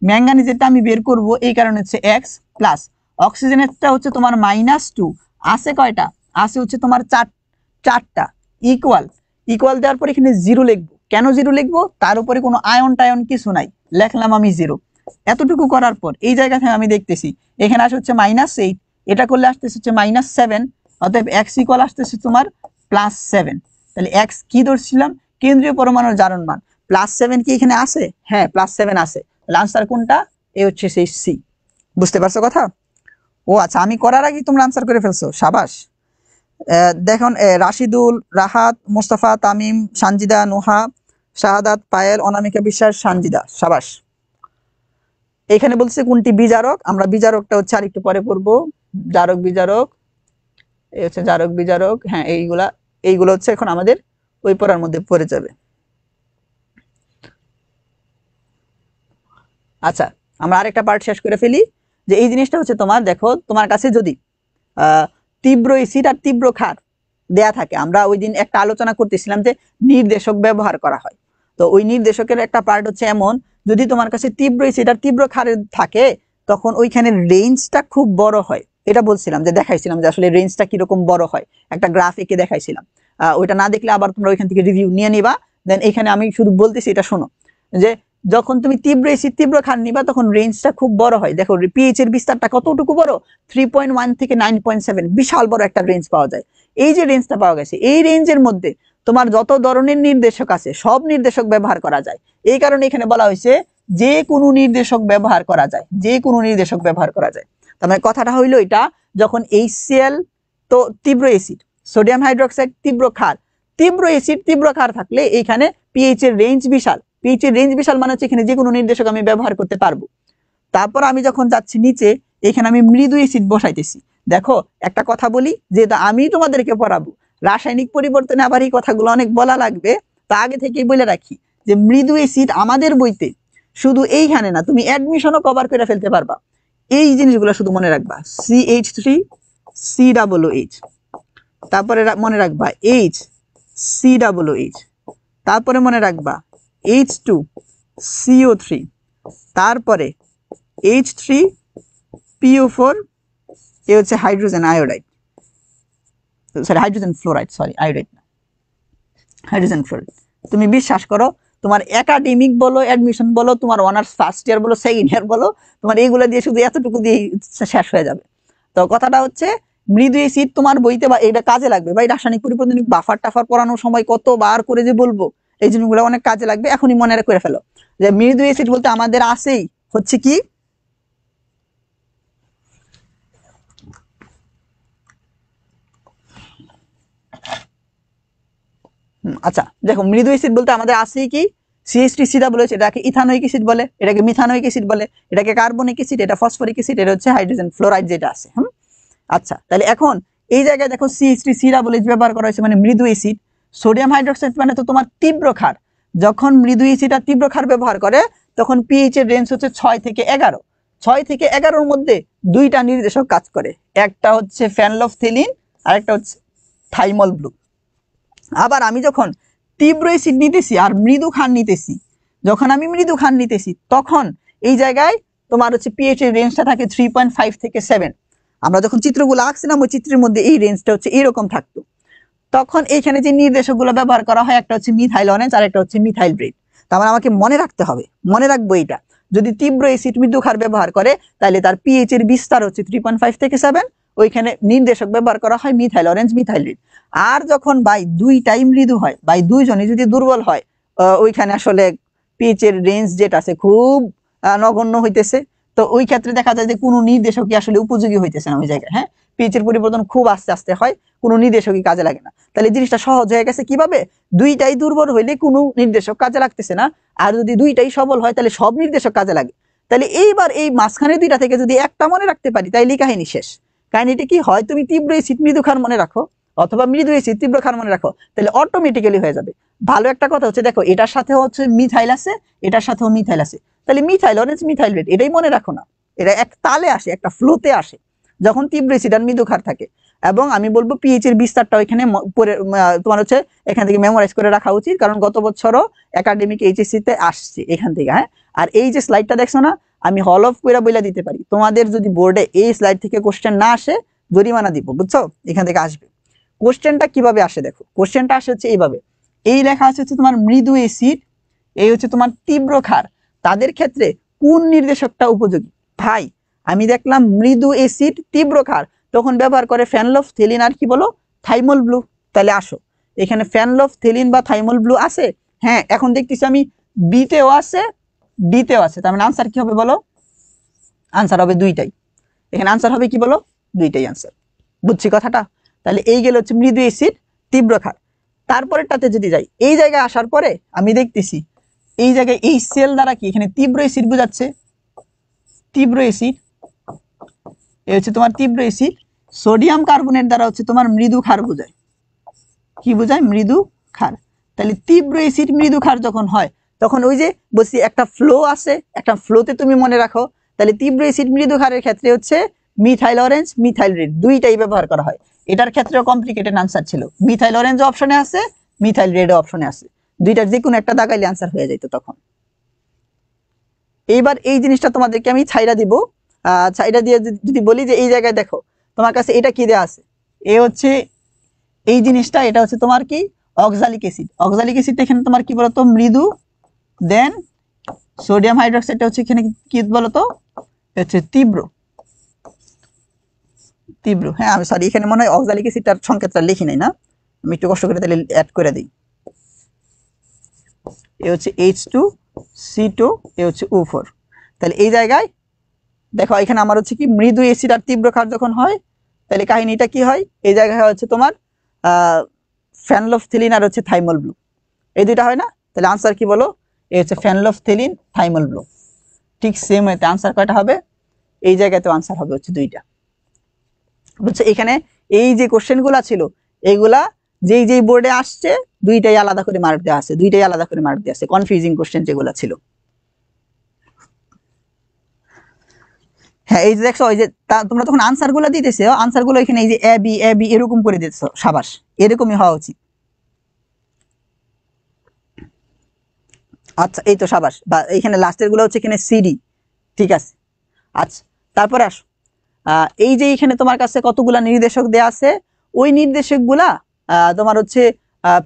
ম্যাঙ্গানিজেরটা আমি বের করব, এই কারণে হচ্ছে x প্লাস। অক্সিজেনেরটা হচ্ছে তোমার -2, আছে কয়টা? আছে হচ্ছে তোমার চারটা। ইকুয়াল দেওয়ার পর এখানে 0 লিখবো। কেন 0 লিখবো? তার উপরে কোনো আয়ন টায়ন কিছু নাই, লিখলাম আমি 0। এতটুকু করার পর এই জায়গা থেকে আমি দেখতেছি এখানে আসে হচ্ছে -8, এটা করলে আসতেছে হচ্ছে -7, অতএব x ইকুয়াল আসতেছে তোমার +7। তাহলে x কি ধরছিলাম? কেন্দ্রীয় পরমাণুর জারণ মান। +7 কি এখানে আছে? হ্যাঁ, +7 আছে। তাহলে আনসার কোনটা? এ হচ্ছে সেই সি। বুঝতে পারছো কথা? ও আচ্ছা, আমি করার আগে তোমরা আনসার করে ফেলছো, সাবাস। দেখুন, রাশিদুল, রাহাত, মোস্তফা, তামিম, সানজিদা, নোহা, শাহাদাত, পায়েল, অনামিকা বিশ্বাস, সানজিদা, সাবাস। এখানে বলছে কোনটি বিজারক, আমরা বিজারকটা হচ্ছে আরেকটু পরে পড়বো। জারক বিজারক, এই হচ্ছে জারক বিজারক। হ্যাঁ, এইগুলো হচ্ছে এখন আমাদের ওই পড়ার মধ্যে পড়ে যাবে। আচ্ছা, আমরা আরেকটা পার্ট শেষ করে ফেলি, যে এই জিনিসটা হচ্ছে তোমার দেখো, তোমার কাছে যদি তীব্র এসিড আর তীব্র ক্ষার দেয়া থাকে, আমরা ওই দিন একটা আলোচনা করতেছিলাম যে নির্দেশক ব্যবহার করা হয়। তো ওই নির্দেশকের একটা পার্ট হচ্ছে এমন, যদি তোমার কাছে তীব্র এসিড আর তীব্র ক্ষারের থাকে তখন ওইখানে রেঞ্জটা খুব বড় হয়। এটা বলছিলাম, যে দেখাইছিলাম যে আসলে রেঞ্জটা কিরকম বড় হয়, একটা গ্রাফ এঁকে দেখাইছিলাম। ওইটা না দেখলে আবার তোমরা ওইখান থেকে রিভিউ নিয়ে নিবা। দেন এখানে আমি শুধু বলতেছি, এটা শোনো, যে যখন তুমি তীব্র এসিড তীব্র ক্ষার নিবা তখন রেঞ্জটা খুব বড় হয়। দেখো পিএইচ এর বিস্তারটা কতটুকু বড়, 3.1 থেকে 9.7, বিশাল বড় একটা রেঞ্জ পাওয়া যায়। এই যে রেঞ্জটা পাওয়া গেছে, এই রেঞ্জের মধ্যে তোমার যত ধরনের নির্দেশক আছে সব নির্দেশক ব্যবহার করা যায়। এই কারণে এখানে বলা হয়েছে যে কোনো নির্দেশক ব্যবহার করা যায়, যে কোনো নির্দেশক ব্যবহার করা যায়। তার মানে কথাটা হইলো এটা, যখন HCl তো তীব্র এসিড, সোডিয়াম হাইড্রোক্সাইড তীব্র ক্ষার, তীব্র এসিড তীব্র ক্ষার থাকলে এইখানে পিএইচ এর রেঞ্জ বিশাল। পিএইচ এর রেঞ্জ বিশাল মানে হচ্ছে এখানে যে কোনো নির্দেশক আমি ব্যবহার করতে পারবো। তারপর আমি যখন যাচ্ছি নিচে, এখানে আমি মৃদু এসিড বসাইতেছি। দেখো একটা কথা বলি, যে আমি তোমাদেরকে পড়াবো রাসায়নিক পরিবর্তনে, আবার এই কথাগুলো অনেক বলা লাগবে, তা আগে থেকেই বলে রাখি যে মৃদু এসিড আমাদের বইতে শুধু এইখানে না, তুমি অ্যাডমিশনও কভার করে ফেলতে পারবা। এই জিনিসগুলো শুধু মনে রাখবা, CH3COOH, তারপরে মনে রাখবা HCOOH, তারপরে মনে রাখবা H2CO3, তারপরে H3PO4, এ হচ্ছে hydrogen iodide, sorry hydrogen fluoride, sorry iodide না, হাইড্রোজেন ফ্লোরাইড। তুমি বিশ্বাস করো, তোমার একাডেমিক বলো, অ্যাডমিশন বলো, তোমার অনার্স ফার্স্ট ইয়ার বলো, সেকেন্ড ইয়ার বলো, তোমার এইগুলো দিয়ে শুধু এতটুকু দিয়ে শেষ হয়ে যাবে। তো কথাটা হচ্ছে মৃদু এসিড তোমার বইতে বা এটা কাজে লাগবে ভাই, রাসায়নিক পরিবর্তন বাফার টাফার পড়ানোর সময় কতবার করে যে বলবো, এই জিনিসগুলো অনেক কাজে লাগবে। এখনই মনে করে ফেলো যে মৃদু এসিড বলতে আমাদের আছেই হচ্ছে কি, আচ্ছা দেখো, মৃদু এসিড বলতে আমাদের আছেই কি, CH3COOH, এটাকে ইথানোয়িক অ্যাসিড বলে, এটাকে মিথানোয়িক অ্যাসিড বলে, এটাকে কার্বনিক অ্যাসিড, এটা ফসফরিক অ্যাসিড, এটা হচ্ছে হাইড্রোজেন ফ্লোরাইড যেটা আছে। আচ্ছা, তাহলে এখন এই জায়গায় দেখো CH3COOH ব্যবহার করা হয়েছে, মানে মৃদু অ্যাসিড। সোডিয়াম হাইড্রোক্সাইড মানে তো তোমার তীব্র ক্ষার। যখন মৃদু অ্যাসিড আর তীব্র ক্ষার ব্যবহার করে তখন পিএইচ এর রেঞ্জ হচ্ছে 6 থেকে 11। 6 থেকে 11-র মধ্যে দুইটা নির্দেশক কাজ করে, একটা হচ্ছে ফেনলফথেলিন আর একটা হচ্ছে থাইমল ব্লু। আবার আমি যখন তীব্র অ্যাসিড নিতেছি আর মৃদু ক্ষার নিতেছি, যখন আমি মৃদু ক্ষার নিতেছি তখন এই জায়গায় তোমার হচ্ছে পিএইচ এর রেঞ্জটা থাকে 3.5 থেকে 7। আমরা যখন চিত্রগুলো আঁকছিলাম ওই চিত্রের মধ্যে এই রেঞ্জটা হচ্ছে এরকম থাকতো। তখন এইখানে যে নির্দেশকগুলো ব্যবহার করা হয়, একটা হচ্ছে মিথাইল অরেঞ্জ আর একটা হচ্ছে মিথাইল রেড। তার মানে আমাকে মনে রাখতে হবে, মনে রাখবো এইটা, যদি তীব্র অ্যাসিড মৃদু ক্ষার ব্যবহার করে তাহলে তার পিএইচ এর বিস্তার হচ্ছে 3.5 থেকে 7, ওইখানে নির্দেশক ব্যবহার করা হয় মিথাইল অরেঞ্জ মিথাইল রেড। আর যখন বাই দুইটাই মৃদু হয়, বাই দুইজনই যদি দুর্বল হয়, ওইখানে আসলে পিএইচ এর রেঞ্জ যেটা আছে খুব নগণ্য হইতেছে। তো ওই ক্ষেত্রে দেখা যায় যে কোনো নির্দেশকই আসলে উপযোগী হইতেছে না ওই জায়গায়। হ্যাঁ, পিএইচ এর পরিবর্তন খুব আস্তে আস্তে হয়, কোনো নির্দেশকই কাজে লাগে না। তাহলে জিনিসটা সহজ হয়ে গেছে কিভাবে, দুইটাই দুর্বল হইলে কোনো নির্দেশক কাজে লাগতেছে না, আর যদি দুইটাই সবল হয় তাহলে সব নির্দেশক কাজে লাগে। তাহলে এইবার এই মাঝখানে দুইটা থেকে যদি একটা মনে রাখতে পারি তাইলে কাহিনী শেষ। কাহিনীটি কি হয়, তুমি তীব্র এসিড মৃদু ক্ষার মনে রাখো অথবা মৃদু এসিড তীব্র ক্ষার মনে রাখো, তাহলে অটোমেটিক্যালি হয়ে যাবে। ভালো একটা কথা হচ্ছে দেখো এটার সাথে হচ্ছে মিথাইল আছে, এটার সাথেও মিথাইল আছে, তাহলে মিথাইল অরেঞ্জ মিথাইল রেড এটাই মনে রাখো না, এটা এক তালে আসে, একটা ফ্লোতে আসে যখন তীব্র এসিড আর মৃদু ক্ষার থাকে। এবং আমি বলবো পিএইচ এর বিস্তারটা এখানে তোমার হচ্ছে এখান থেকে মেমোরাইজ করে রাখা উচিত, কারণ গত বছরও একাডেমিক এইচএসসি তে আসছে এখান থেকে। হ্যাঁ, আর এই যে স্লাইডটা দেখছো না, আমি হল অফ কইরা বইলা দিতে পারি, তোমাদের যদি বোর্ডে এই স্লাইড থেকে কোশ্চেন না আসে জরিমানা দিব, বুঝছো, এখান থেকে আসবে। কোশ্চেনটা কিভাবে আসে দেখো, কোশ্চেনটা আসে হচ্ছে এইভাবে, এই লেখা আছে হচ্ছে তোমার মৃদু এসিড, এই হচ্ছে তোমার তীব্র ক্ষার, তাদের ক্ষেত্রে কোন নির্দেশকটা উপযোগী। ভাই আমি দেখলাম মৃদু এসিড তীব্র ক্ষার, তখন ব্যবহার করে ফেনলফথেলিন আর কি বলো থাইমল ব্লু। তাহলে আসো এখানে ফেনলফথেলিন বা থাইমল ব্লু আছে, হ্যাঁ এখন দেখতেছি আমি বিতেও আছে ডিতেও আছে, তার মানে আনসার কি হবে বলো, আনসার হবে দুইটাই, এখানে আনসার হবে কি বলো, দুইটাই আনসার। বুঝছি কথাটা। তাহলে এই গেল হচ্ছে মৃদু এসিড তীব্র ক্ষার। তারপরেরটাতে যদি যাই, এই জায়গায় আসার পরে আমি দেখতেছি এই জায়গায় এই সেল দ্বারা কি এখানে তীব্র এসিড বোঝাচ্ছে, তীব্র এসিড, এই হচ্ছে তোমার তীব্র এসিড, সোডিয়াম কার্বনেট দ্বারা হচ্ছে তোমার মৃদু ক্ষার বোঝায়, কি বোঝায়, মৃদু ক্ষার। তাহলে তীব্র এসিড মৃদু ক্ষার যখন হয় তখন ওই যে বলছি একটা ফ্লো আছে, একটা ফ্লোতে তুমি মনে রাখো, তাহলে তীব্র এসিড মৃদু ক্ষারের ক্ষেত্রে হচ্ছে মিথাইল অরেঞ্জ মিথাইল রেড দুইটাই ব্যবহার করা হয়। এটার ক্ষেত্রেও কমপ্লিকেটেড আনসার ছিল, মিথাইল অরেঞ্জ অপশনে আছে মিথাইল রেড অপশনে আছে, দুইটার যে কোনো একটা দাগাইলে আনসার হয়ে যাইতো তখন। এইবার এই জিনিসটা তোমাদেরকে আমি ছাইরা দিব, ছাইরা দিয়ে যদি বলি যে এই জায়গায় দেখো তোমার কাছে এটা কি দেওয়া আছে, এ হচ্ছে এই জিনিসটা, এটা হচ্ছে তোমার কি অক্সালিক অ্যাসিড, অক্সালিক অ্যাসিড এখানে তোমার কি বলতো মৃদু, দেন সোডিয়াম হাইড্রোক্সাইডটা হচ্ছে এখানে কি বলতো হচ্ছে তীব্র, তীব্র। হ্যাঁ আমি সরি এখানে মনে হয় অক্সালিক অ্যাসিডটার সংকেতটা লিখি নাই না, আমি একটু কষ্ট করে তাহলে অ্যাড করে দিই। এ হচ্ছে H2C2, এ হচ্ছে O4। তাহলে এই জায়গায় দেখো এখানে আমার হচ্ছে কি মৃদু এসিড আর তীব্র ক্ষার যখন হয় তাহলে কাহিনীটা কি হয়, এই জায়গায় হচ্ছে তোমার ফেনলফথেলিন আর হচ্ছে থাইমল ব্লু, এই দুইটা হয় না, তাহলে আনসার কি বলো, এই হচ্ছে ফেনলফথেলিন থাইমল ব্লু। ঠিক সেম ওয়েতে আনসার কয়টা হবে, এই জায়গাতেও আনসার হবে হচ্ছে দুইটা। বুঝছো, এখানে এই যে কোশ্চেনগুলো ছিল এইগুলা যেই যেই বোর্ডে আসছে দুইটাই আলাদা করে মার্ক দেওয়া আছে, দুইটাই আলাদা করে মার্ক দেওয়া আছে, কনফিউজিং কোশ্চেন যেগুলো ছিল। হ্যাঁ এই যে দেখছো ওই যে তোমরা তখন আনসার গুলো দিতেছো, আনসার গুলো এখানে এই যে এ বি এরকম করে দিতেছো, সাবাস, এরকমই হওয়া উচিত। আচ্ছা এই তো সাবাস, বা এইখানে লাস্টের গুলো হচ্ছে এখানে সিডি, ঠিক আছে। আচ্ছা তারপরে আসো, এই যে এখানে তোমার কাছে কতগুলা নির্দেশক দেয়া আছে, ওই নির্দেশকগুলা তোমার হচ্ছে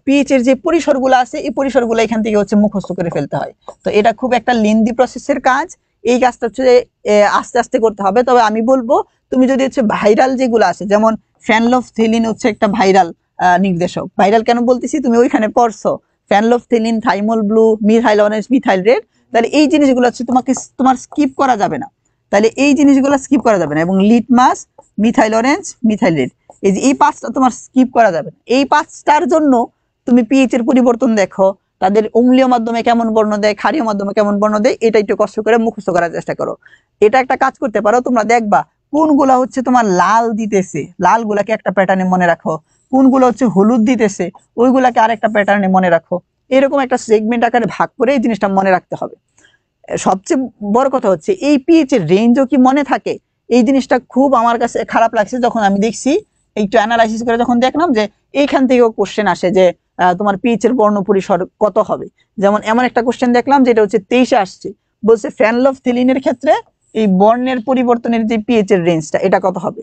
পিএইচ এর যে পরিসরগুলো আছে এই পরিসরগুলো এখান থেকে হচ্ছে মুখস্থ করে ফেলতে হয়। তো এটা খুব একটা লেন্দি প্রসেসের কাজ, এই কাজটা হচ্ছে আস্তে আস্তে করতে হবে। তবে আমি বলবো তুমি যদি হচ্ছে ভাইরাল যেগুলো আছে, যেমন ফেনলফথেলিন হচ্ছে একটা ভাইরাল নির্দেশক, ভাইরাল কেন বলতেছি তুমি ওইখানে পড়ছো phenolphthalein thymol blue methyl orange methyl red, তাহলে এই জিনিসগুলো হচ্ছে তোমার স্কিপ করা যাবে না, তাহলে এই জিনিসগুলো স্কিপ করা যাবে না। এবং litmus methyl orange methyl red, এই যে এই পাঁচটা তোমার স্কিপ করা যাবে না। এই পাঁচটার জন্য তুমি পিএইচ এর পরিবর্তন দেখো, তাদের অম্লীয় মাধ্যমে কেমন বর্ণ দেয় ক্ষারীয় মাধ্যমে কেমন বর্ণ দেয়, এটা একটু কষ্ট করে মুখস্থ করার চেষ্টা করো। এটা একটা কাজ করতে পারো, তোমরা দেখবা কোনগুলা হচ্ছে তোমার লাল দিতেছে, লাল গুলাকে একটা প্যাটার্নে মনে রাখো, কোনগুলো হচ্ছে হলুদ দিতেছে ওইগুলাকে আরেকটা প্যাটার্নে মনে রাখো, এরকম একটা সেগমেন্ট আকারে ভাগ করে এই জিনিসটা মনে রাখতে হবে। সবচেয়ে বড় কথা হচ্ছে এই পিএইচ এর রেঞ্জও কি মনে থাকে, এই জিনিসটা খুব আমার কাছে খারাপ লাগছে যখন আমি দেখছি, একটু অ্যানালাইসিস করে যখন দেখলাম যে এইখান থেকেও কোশ্চেন আসে যে তোমার পিএইচ এর বর্ণ পরিসর কত হবে। যেমন এমন একটা কোশ্চেন দেখলাম যেটা হচ্ছে 23 আসছে, বলছে ফেনলফথেলিনের ক্ষেত্রে এই বর্ণের পরিবর্তনের যে পিএইচ এর রেঞ্জটা এটা কত হবে।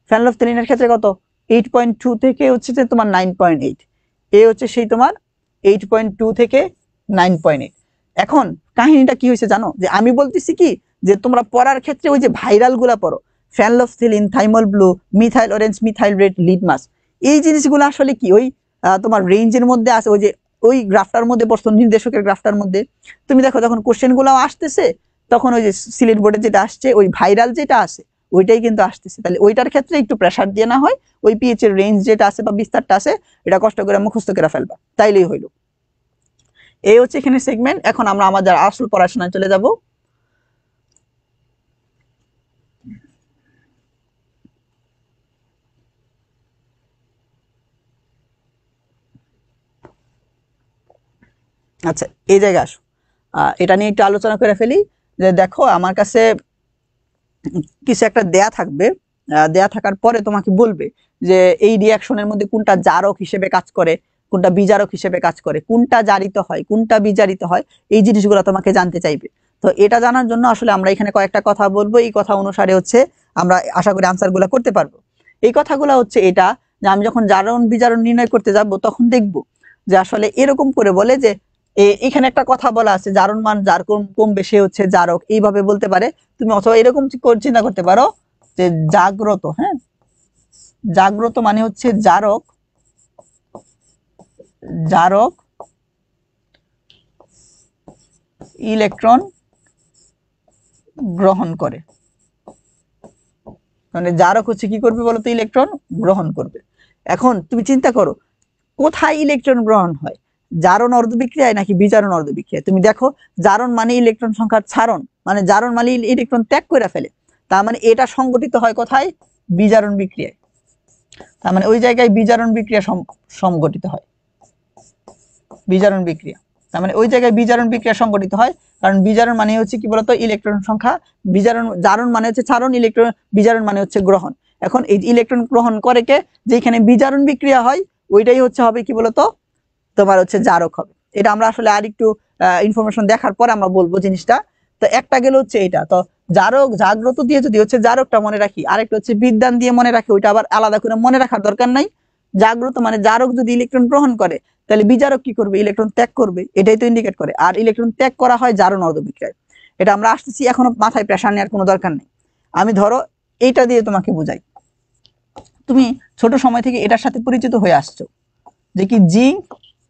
ফেনলফথেলিনের ক্ষেত্রে কত 8.2 থেকে হচ্ছে যে তোমার 9.8, এ হচ্ছে সেই তোমার 8.2 থেকে 9.8। এখন কাহিনীটা কি হয়েছে জানো, যে আমি বলতেছি কি যে তোমরা পড়ার ক্ষেত্রে ওই যে ভাইরাল গুলা পড়ো, phenolphthalein thymol blue methyl orange methyl red litmus, এই জিনিসগুলো আসলে কি ওই তোমার রেঞ্জের মধ্যে আছে, ওই যে ওই গ্রাফটার মধ্যে পড়ছো নির্দেশকের গ্রাফটার মধ্যে। তুমি দেখো যখন কোশ্চেন গুলো আসতেছে তখন ওই যে সিলেট বোর্ডে যেটা আসছে ওই ভাইরাল যেটা আছে ওইটাই কিন্তু আসতেছে। তাহলে ওইটার ক্ষেত্রে একটু প্রেসার দিয়ে না হয় ওই পিএইচ এর রেঞ্জ যেটা আছে বা বিস্তারটা আছে এটা কষ্ট করে মুখস্থ করে ফেলবা, তাইলেই হইল। এই হচ্ছে এখানে সেগমেন্ট। এখন আমরা আমাদের আসল পড়াশোনায় চলে যাব। আচ্ছা, এই জায়গায় আসো। এটা নিয়ে একটু আলোচনা করে ফেলি। যে দেখো আমার কাছে কিছু একটা দেয়া থাকবে, দেয়া থাকার পরে তোমাকে বলবে যে এই রিয়াকশনের মধ্যে কোনটা জারক হিসেবে কাজ করে, কোনটা বিজারক হিসেবে কাজ করে, কোনটা জারিত হয়, কোনটা বিজারিত হয়, এই জিনিসগুলো তোমাকে জানতে চাইবে। তো এটা জানার জন্য আসলে আমরা এখানে কয়েকটা কথা বলবো। এই কথা অনুসারে হচ্ছে আমরা আশা করি আনসারগুলো করতে পারবো। এই কথাগুলো হচ্ছে এটা যে আমি যখন জারণ বিজারণ নির্ণয় করতে যাব তখন দেখব যে আসলে এরকম করে বলে যে এখানে একটা কথা বলা আছে জারণ মান যার কমবে সে হচ্ছে জারক, এইভাবে বলতে পারে। তুমি অথবা এরকম চিন্তা করতে পারো যে জাগ্রত, হ্যাঁ, জাগ্রত মানে হচ্ছে জারক, জারক ইলেকট্রন গ্রহণ করে। মানে জারক হচ্ছে কি করবে বলতো, ইলেকট্রন গ্রহণ করবে। এখন তুমি চিন্তা করো কোথায় ইলেকট্রন গ্রহণ হয়, জারণ অর্ধবিক্রিয়ায় নাকি বিজারণ অর্ধবিক্রিয়ায়? তুমি দেখো জারণ মানে ইলেকট্রন সংখ্যার ছাড়ন, মানে জারণ মানে ইলেকট্রন ত্যাগ করে ফেলে। তার মানে এটা সংগঠিত হয় কোথায়, বিজারণ বিক্রিয়ায়। তার মানে ওই জায়গায় বিজারণ বিক্রিয়া সংগঠিত হয়, বিজারণ বিক্রিয়া। তার মানে ওই জায়গায় বিজারণ বিক্রিয়া সংগঠিত হয়, কারণ বিজারণ মানে হচ্ছে কি বলতো ইলেকট্রন সংখ্যা, বিজারণ জারণ মানে হচ্ছে ছাড়ন, ইলেকট্রন বিজারণ মানে হচ্ছে গ্রহণ। এখন এই ইলেকট্রন গ্রহণ করে কে, যেখানে বিজারণ বিক্রিয়া হয় ওইটাই হচ্ছে হবে কি বলতো তোমার হচ্ছে জারক হবে। এটা আমরা আসলে আর একটু ইনফরমেশন দেখার পরে আমরা বলবো জিনিসটা। তো একটা গেল হচ্ছে এটা, তো জারক জাগ্রত দিয়ে যদি হচ্ছে জারকটা মনে রাখি, আরেকটা হচ্ছে বিদ্যান দিয়ে মনে রাখি, ওইটা আবার আলাদা করে মনে রাখার দরকার নাই। জাগ্রত মানে জারক যদি ইলেকট্রন গ্রহণ করে তাহলে বিজারক কি করবে, ইলেকট্রন ত্যাগ করবে, এটাই তো ইন্ডিকেট করে। আর ইলেকট্রন ত্যাগ করা হয় জারণ অর্ধবিক্রিয়ায়। এটা আমরা আসতেছি, এখনো মাথায় প্রেসার নেওয়ার কোনো দরকার নেই। আমি ধরো এইটা দিয়ে তোমাকে বুঝাই। তুমি ছোট সময় থেকে এটার সাথে পরিচিত হয়ে আসছো যে কি জিঙ্ক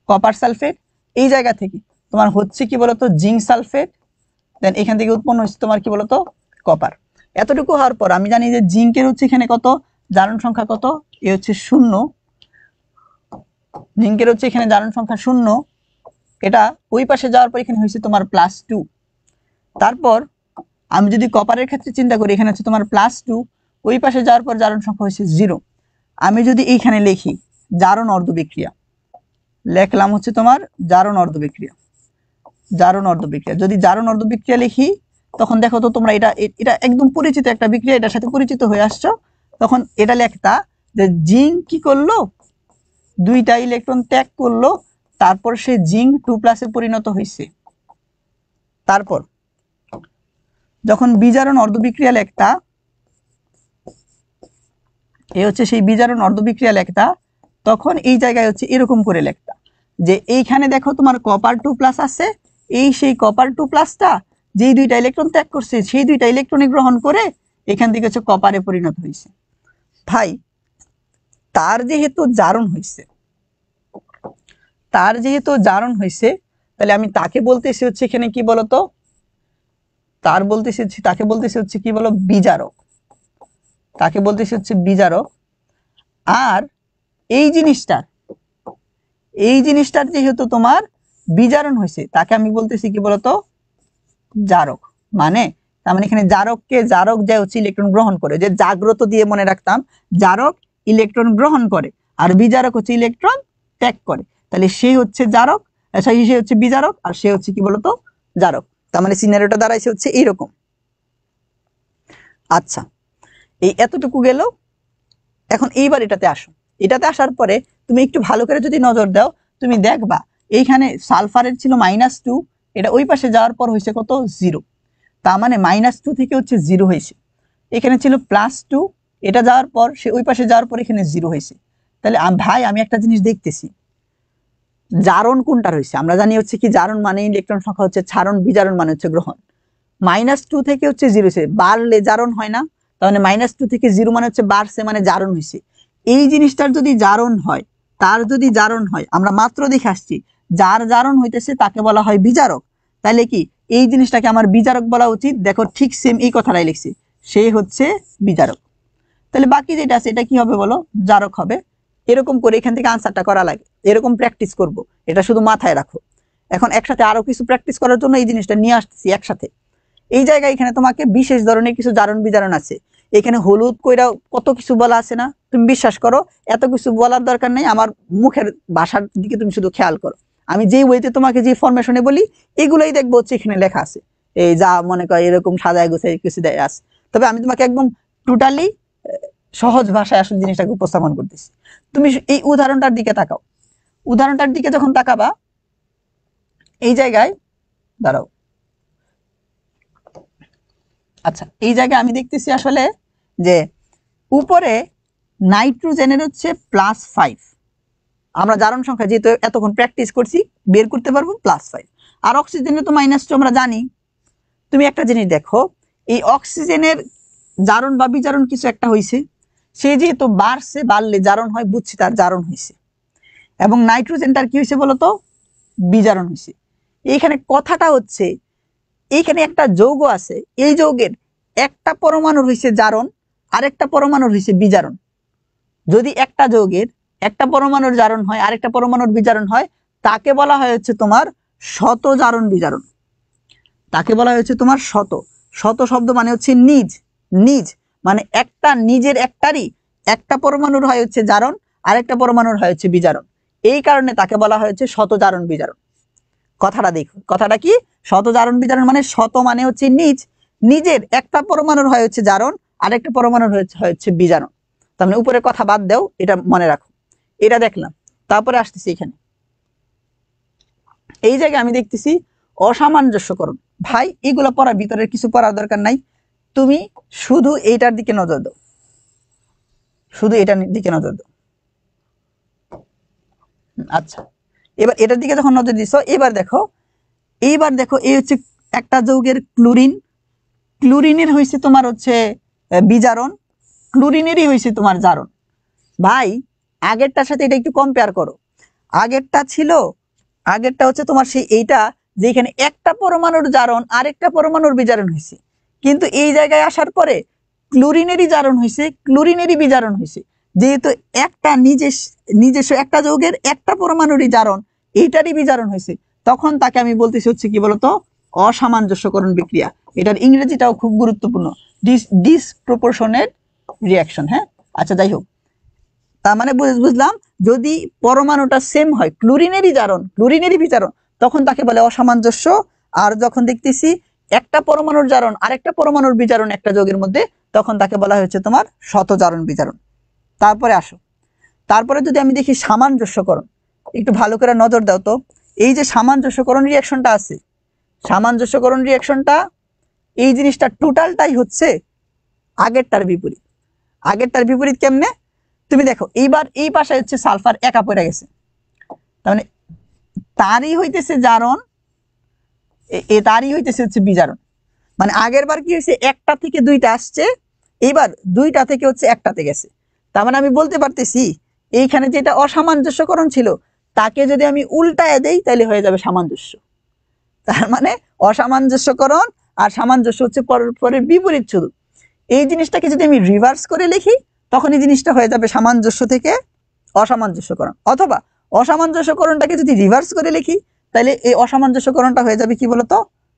কপার সালফেট, এই জায়গা থেকে তোমার হচ্ছে কি বলতো জিঙ্ক সালফেট, দেন এখান থেকে উৎপন্ন হচ্ছে তোমার কি বলতো কপার। এতটুকু হওয়ার পর আমি জানি যে জিঙ্কের হচ্ছে এখানে কত, জারণ সংখ্যা কত, এ হচ্ছে 0, জিঙ্কের হচ্ছে এখানে জারণ সংখ্যা 0, এটা ওই পাশে যাওয়ার পর এখানে হয়েছে তোমার +2। তারপর আমি যদি কপারের ক্ষেত্রে চিন্তা করি, এখানে হচ্ছে তোমার +2, ওই পাশে যাওয়ার পর জারণ সংখ্যা হয়েছে 0। আমি যদি এইখানে লিখি জারণ অর্ধবিক্রিয়া, লেখলাম হচ্ছে তোমার জারণ অর্ধবিক্রিয়া, জারণ অর্ধবিক্রিয়া। যদি জারণ অর্ধবিক্রিয়া লিখি তখন দেখো তো তোমরা এটা এটা একদম পরিচিত একটা বিক্রিয়া, এটার সাথে পরিচিত হয়ে আসছো। তখন এটা লেখতা যে জিঙ্ক কি করলো, 2টা ইলেকট্রন ত্যাগ করলো, তারপর সে জিঙ্ক 2+ এ পরিণত হয়েছে। তারপর যখন বিজারণ অর্ধবিক্রিয়া লেখতা, এই হচ্ছে সেই বিজারণ অর্ধবিক্রিয়া লেখতা, তখন এই জায়গায় হচ্ছে এরকম করে লেখতা যে এইখানে দেখো তোমার কপার 2+ আছে, এই সেই কপার 2+টা যেই 2টা ইলেকট্রন ত্যাগ করছে সেই 2টা ইলেকট্রনই গ্রহণ করে এখান থেকে হচ্ছে কপারে পরিণত হয়েছে। ভাই তার যেহেতু জারণ হয়েছে, তার যেহেতু জারণ হয়েছে, তাহলে আমি তাকে বলতেছি হচ্ছে এখানে কি বলতো, তার বলতেছি তাকে বলতেছি হচ্ছে কি বলো বিজারক, তাকে বলতেছি হচ্ছে বিজারক। আর এই জিনিসটার যেহেতু তোমার বিজারণ হয়েছে তাকে আমি বলতেছি কি বলতো জারক। মানে তার মানে এখানে জারককে, জারক যে হচ্ছে ইলেকট্রন গ্রহণ করে, যে জাগ্রত দিয়ে মনে রাখতাম জারক ইলেকট্রন গ্রহণ করে আর বিজারক হচ্ছে ইলেকট্রন ত্যাগ করে, তাহলে সে হচ্ছে জারক, সে হচ্ছে বিজারক, আর সে হচ্ছে কি বলতো জারক। তার মানে সিনারিওটা দাঁড়াইছে হচ্ছে এইরকম। আচ্ছা, এই এতটুকু গেল। এখন এইবার এটাতে আসো, এটাতে আসার পরে তুমি একটু ভালো করে যদি নজর দাও তুমি দেখবা এইখানে সালফারের ছিল -2, এটা ওই পাশে যাওয়ার পর হয়েছে কত 0। তার মানে -2 থেকে হচ্ছে 0 হয়েছে। এখানে ছিল +2, এটা যাওয়ার পর সে ওই পাশে যাওয়ার পর এখানে 0 হয়েছে। তাহলে ভাই আমি একটা জিনিস দেখতেছি, জারণ কোনটা রয়েছে? আমরা জানি হচ্ছে কি জারণ মানে ইলেকট্রন সংখ্যা হচ্ছে ছাড়ন, বিজারণ মানে হচ্ছে গ্রহণ। -2 থেকে হচ্ছে 0 হয়েছে, বাড়লে জারণ হয় না, তার মানে -2 থেকে 0 মানে হচ্ছে বাড়ছে, মানে জারণ হয়েছে। এই জিনিসটার যদি জারণ হয়, তার যদি জারণ হয়, আমরা মাত্র দেখে আসছি যার জারণ হইতেছে তাকে বলা হয় বিজারক। তাহলে কি এই জিনিসটাকে আমার বিজারক বলা উচিত? দেখো ঠিক সেম এই কথাটাই লিখছি, সেই হচ্ছে বিজারক। তাহলে বাকি যেটা আছে এটা কি হবে বলো, জারক হবে। এরকম করে এখান থেকে আনসারটা করা লাগে, এরকম প্র্যাকটিস করব, এটা শুধু মাথায় রাখো। এখন একসাথে আরো কিছু প্র্যাকটিস করার জন্য এই জিনিসটা নিয়ে আসতেছি একসাথে। এই জায়গায় এখানে তোমাকে বিশেষ ধরনের কিছু জারণ বিজারণ আছে, এখানে হলুদ কইরা কত কিছু বলা আছে না, তুমি বিশ্বাস করো এত কিছু বলার দরকার নেই, আমার মুখের ভাষার দিকে তুমি শুধু খেয়াল করো। আমি যেই ওয়েতে তোমাকে যে ফরমেশনে বলি এগুলোই দেখবো হচ্ছে এখানে লেখা আছে, এই যা মনে করো এরকম সাজায় গোছায় কিছু দেয় আছে। তবে আমি তোমাকে একদম টোটালি সহজ ভাষায় আসলে জিনিসটাকে উপস্থাপন করতেছি। তুমি এই উদাহরণটার দিকে তাকাও, উদাহরণটার দিকে যখন তাকাবা এই জায়গায় দাঁড়াও, আচ্ছা এই জায়গায় আমি দেখতেছি আসলে যে উপরে নাইট্রোজেনের হচ্ছে +5, আমরা জারণ সংখ্যা যেহেতু এতক্ষণ প্র্যাকটিস করছি বের করতে পারবো +5, আর অক্সিজেনের তো -2 আমরা জানি। তুমি একটা জিনিস দেখো, এই অক্সিজেনের জারণ বা বিজারণ কিছু একটা হয়েছে, সে যেহেতু বাড়ছে, বাড়লে জারণ হয়, বুঝছি তার জারণ হয়েছে। এবং নাইট্রোজেনটার কি হয়েছে বলতো, বিজারণ হয়েছে। এইখানে কথাটা হচ্ছে এইখানে একটা যৌগ আছে, এই যৌগের একটা পরমাণুর হয়েছে জারণ, আরেকটা পরমাণুর হয়েছে বিজারণ। যদি একটা যৌগের একটা পরমাণুর জারণ হয় আরেকটা পরমাণুর বিজারণ হয়, তাকে বলা হয় হচ্ছে তোমার শত জারণ বিজারণ। তাকে বলা হয়েছে তোমার শত, শত শব্দ মানে হচ্ছে নিজ, নিজ মানে একটা নিজের একটারই একটা পরমাণুর হয় হচ্ছে জারণ, আরেকটা পরমাণুর হয় হচ্ছে বিজারণ। এই কারণে তাকে বলা হয়েছে শত জারণ বিজারণ। কথাটা দেখো, কথাটা কি, শত জারণ বিজারণ মানে শত মানে হচ্ছে নিজ, নিজের একটা পরমাণুর হয় হচ্ছে জারণ, আরেকটা পরমাণুর হয় হচ্ছে বিজারণ। তার মানে উপরে কথা বাদ দাও, এটা মনে রাখো। এটা দেখলাম, তারপরে আসতেছি এখানে এই জায়গায় আমি দেখতেছি অসামঞ্জস্যকরণ। ভাই এগুলো পড়ার ভিতরের কিছু পড়ার দরকার নাই, তুমি শুধু এইটার দিকে নজর দাও, শুধু এটার দিকে নজর দাও। আচ্ছা এবার এটার দিকে যখন নজর দিছো, এবার দেখো, এইবার দেখো এই হচ্ছে একটা যৌগের ক্লোরিন, ক্লোরিনের হয়েছে তোমার হচ্ছে বিজারণ, ক্লোরিনেরই হয়েছে তোমার জারণ। ভাই আগেরটার সাথে এটা একটু কম্পেয়ার করো, আগেরটা ছিল, আগেরটা হচ্ছে তোমার সেই এইটা যেখানে একটা পরমাণুর জারণ আরেকটা পরমাণুর বিজারণ হয়েছে, কিন্তু এই জায়গায় আসার পরে ক্লোরিনেরই জারণ হয়েছে, ক্লোরিনেরই বিজারণ হয়েছে। যেহেতু একটা নিজস্ব একটা যৌগের একটা পরমাণুরই জারণ, এইটারই বিজারণ হয়েছে, তখন তাকে আমি বলতেছি হচ্ছে কি বলতো, অসামঞ্জস্যকরণ বিক্রিয়া। এটার ইংরেজিটাও খুব গুরুত্বপূর্ণ, ডিসপ্রপোর্শনেট রিঅ্যাকশন। হ্যাঁ আচ্ছা যাই হোক, তার মানে বুঝলাম যদি পরমাণুটা সেম হয়, ক্লোরিনেরই জারণ ক্লোরিনেরই বিজারণ, তখন তাকে বলে অসামঞ্জস্য। আর যখন দেখতেছি একটা পরমাণুর জারণ আরেকটা পরমাণুর বিজারণ একটা যৌগের মধ্যে, তখন তাকে বলা হয়েছে তোমার শত জারণ বিজারণ। তারপরে আসো, তারপরে যদি আমি দেখি সামঞ্জস্যকরণ, একটু ভালো করে নজর দাও তো। এই যে সামঞ্জস্যকরণ রিঅ্যাকশনটা আছে, সামঞ্জস্যকরণ রিঅ্যাকশনটা এই জিনিসটা টোটালটাই হচ্ছে আগেরটার বিপরীত। আগেরটার বিপরীত কেমনে, তুমি দেখো এইবার এই পাশে হচ্ছে সালফার একা পড়ে গেছে, তার মানে তারই হইতেছে জারণ, তারই হইতেছে হচ্ছে বিজারণ। মানে আগের বার কি হয়েছে, একটা থেকে দুইটা আসছে, এইবার দুইটা থেকে হচ্ছে একটাতে গেছে। তার মানে আমি বলতে পারতেছি এইখানে যেটা অসামঞ্জস্যকরণ ছিল, তাকে যদি আমি উল্টায় দেই তাহলে হয়ে যাবে সামঞ্জস্য। তার মানে অসামঞ্জস্যকরণ আর সামঞ্জস্য হচ্ছে পরস্পরের বিপরীত শুধু। এই জিনিসটাকে যদি আমি রিভার্স করে লিখি, তখন এই জিনিসটা হয়ে যাবে সামঞ্জস্য থেকে অসামঞ্জস্যকরণ, অথবা অসামঞ্জস্যকরণটাকে যদি রিভার্স করে লিখি, তাহলে এই অসামঞ্জস্যকরণটা হয়ে যাবে কি বলতো,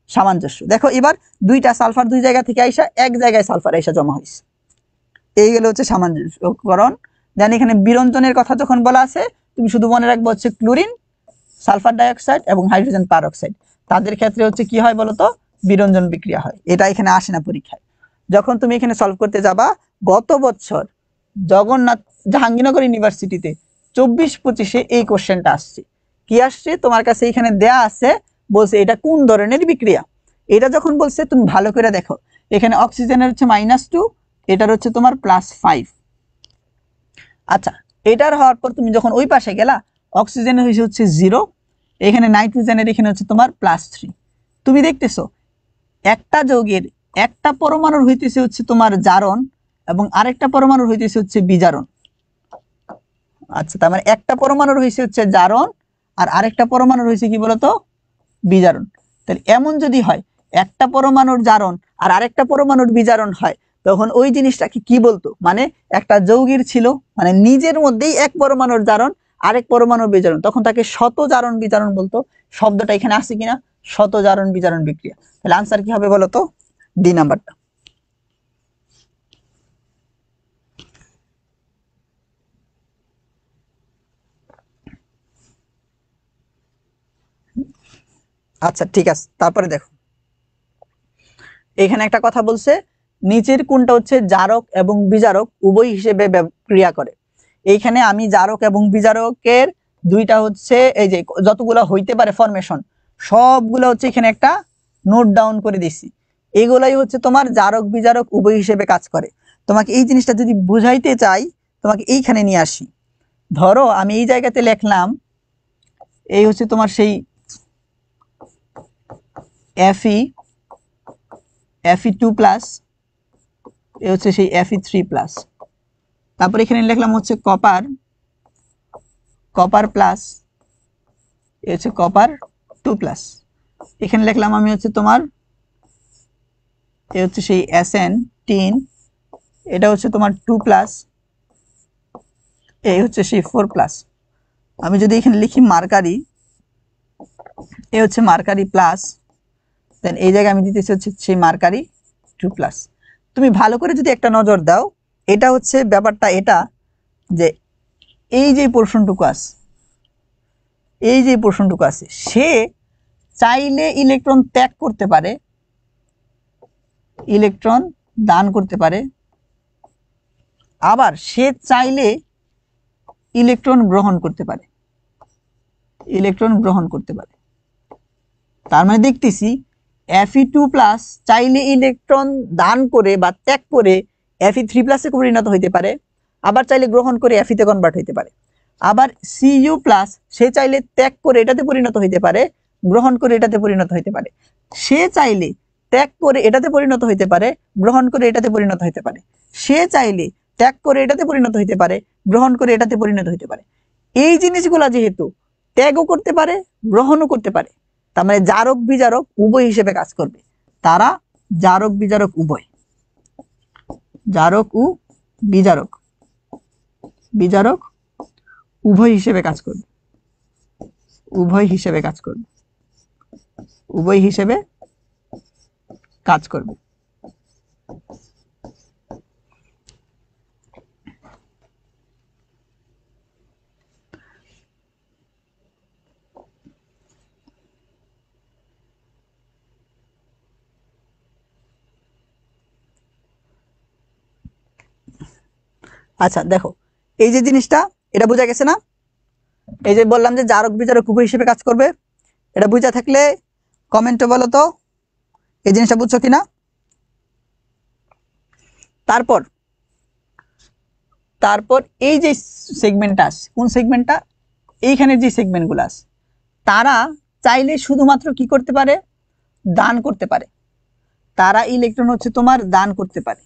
সামঞ্জস্য। দেখো এবার দুইটা সালফার দুই জায়গা থেকে আইসা এক জায়গায় সালফার আইসা জমা হয়েছে, এই গেলে হচ্ছে সামঞ্জস্যকরণ। দেন এখানে বিরঞ্জনের কথা যখন বলা আছে, তুমি শুধু মনে রাখবো হচ্ছে ক্লোরিন, সালফার ডাইঅক্সাইড এবং হাইড্রোজেন পারঅক্সাইড, তাদের ক্ষেত্রে হচ্ছে কি হয় বলতো, বিরঞ্জন বিক্রিয়া হয়। এটা এখানে আসে না পরীক্ষায়। যখন তুমি এখানে সলভ করতে যাবা, গত বছর জগন্নাথ জাহাঙ্গীরনগর ইউনিভার্সিটিতে 24-25 এই কোশ্চেনটা আসছে। কি আসছে তোমার কাছে এখানে দেয়া আছে, বলছে এটা কোন ধরনের বিক্রিয়া। এটা যখন বলছে তুমি ভালো করে দেখো, এখানে অক্সিজেনের হচ্ছে -2, এটার হচ্ছে তোমার +5। আচ্ছা এটার হওয়ার পর তুমি যখন ওই পাশে গেলা, অক্সিজেনের হচ্ছে 0, এখানে নাইট্রোজেনের এখানে হচ্ছে তোমার +3। তুমি দেখতেছো একটা যৌগের একটা পরমাণুর হইতেছে হচ্ছে তোমার জারণ এবং আরেকটা পরমাণুর হইতেছে হচ্ছে বিজারণ। আচ্ছা তার মানে একটা পরমাণুর হইছে হচ্ছে জারণ আর আরেকটা পরমাণুর হইছে কি বলতো, বিজারণ। তাহলে এমন যদি হয় একটা পরমাণুর জারণ আর আরেকটা পরমাণুর বিজারণ হয়, তো তখন ওই জিনিসটাকে কি বলতো, মানে একটা যৌগের ছিল, মানে নিজের মধ্যেই এক পরমাণুর জারণ আরেক পরমাণুর বিজারণ, তখন তাকে শত জারণ বিজারণ বলতো। শব্দটা এখানে আছে কিনা, শত জারণ বিজারণ বিক্রিয়া। তাহলে আনসার কি হবে বলতো, ডি নাম্বারটা। আচ্ছা ঠিক আছে, তারপরে দেখো এখানে একটা কথা বলছে, নিচের কোনটা হচ্ছে জারক এবং বিজারক উভয় হিসেবে ক্রিয়া করে। এইখানে আমি জারক এবং বিজারকের দুইটা হচ্ছে এই যে যতগুলো হইতে পারে ফরমেশন সবগুলো হচ্ছে এখানে একটা নোট ডাউন করে দিছি। এগুলাই হচ্ছে তোমার জারক বিজারক উভয় হিসেবে কাজ করে। তোমাকে এই জিনিসটা যদি বুঝাইতে চাই, তোমাকে এইখানে নিয়ে আসি। ধরো আমি এই জায়গাতে লিখলাম, এই হচ্ছে তোমার সেই Fe2+, এ হচ্ছে সেই Fe3+, তারপর এখানে লিখলাম হচ্ছে কপার প্লাস, এ হচ্ছে কপার 2+, এখানে লিখলাম আমি হচ্ছে তোমার এ হচ্ছে সেই Sn, এটা হচ্ছে তোমার 2+, এই হচ্ছে সেই 4+। আমি যদি এখানে লিখি মার্কারি, এ হচ্ছে মার্কারি প্লাস, দেন এই জায়গায় আমি দিতেছি হচ্ছে সেই মার্কারি 2+। তুমি ভালো করে যদি একটা নজর দাও, এটা হচ্ছে ব্যাপারটা, এটা যে এই যে পোর্শনটুকু আছে, এই যে পোর্শনটুকু আছে, সে চাইলে ইলেকট্রন ত্যাগ করতে পারে, ইলেকট্রন দান করতে পারে, আবার সে চাইলে ইলেকট্রন গ্রহণ করতে পারে, ইলেকট্রন গ্রহণ করতে পারে। তার মানে দেখতেছি Fe2+ চাইলে ইলেকট্রন দান করে বা ত্যাগ করে Fe3+ এ পরিণত হইতে পারে, আবার চাইলে গ্রহণ করে Fe তে কনভার্ট হইতে পারে। আবার Cu+ সে চাইলে ত্যাগ করে এটাতে পরিণত হইতে পারে, গ্রহণ করে এটাতে পরিণত হইতে পারে। সে চাইলে ত্যাগ করে এটাতে পরিণত হইতে পারে, গ্রহণ করে এটাতে পরিণত হইতে পারে। সে চাইলে ত্যাগ করে এটাতে পরিণত হইতে পারে, গ্রহণ করে এটাতে পরিণত হইতে পারে। এই জিনিসগুলা যেহেতু ত্যাগও করতে পারে, গ্রহণও করতে পারে, তার মানে জারক বিজারক উভয় হিসেবে কাজ করবে। তারা জারক বিজারক উভয়, জারক ও বিজারক, বিজারক উভয় হিসেবে কাজ করবে, উভয় হিসেবে কাজ করবে, উভয় হিসেবে কাজ করবে। আচ্ছা দেখো, এই যে জিনিসটা, এটা বোঝা গেছে না? এই যে বললাম যে জারক বিজারক উভয় হিসেবে কাজ করবে, এটা বুঝা থাকলে কমেন্টে বলো তো এই জিনিসটা বুঝছো কিনা। তারপর তারপর এই যে সেগমেন্টটা আছে, কোন সেগমেন্টটা, এইখানে যে সেগমেন্টগুলো আছে, তারা চাইলে শুধুমাত্র কি করতে পারে, দান করতে পারে। তারা ইলেকট্রন হচ্ছে তোমার দান করতে পারে।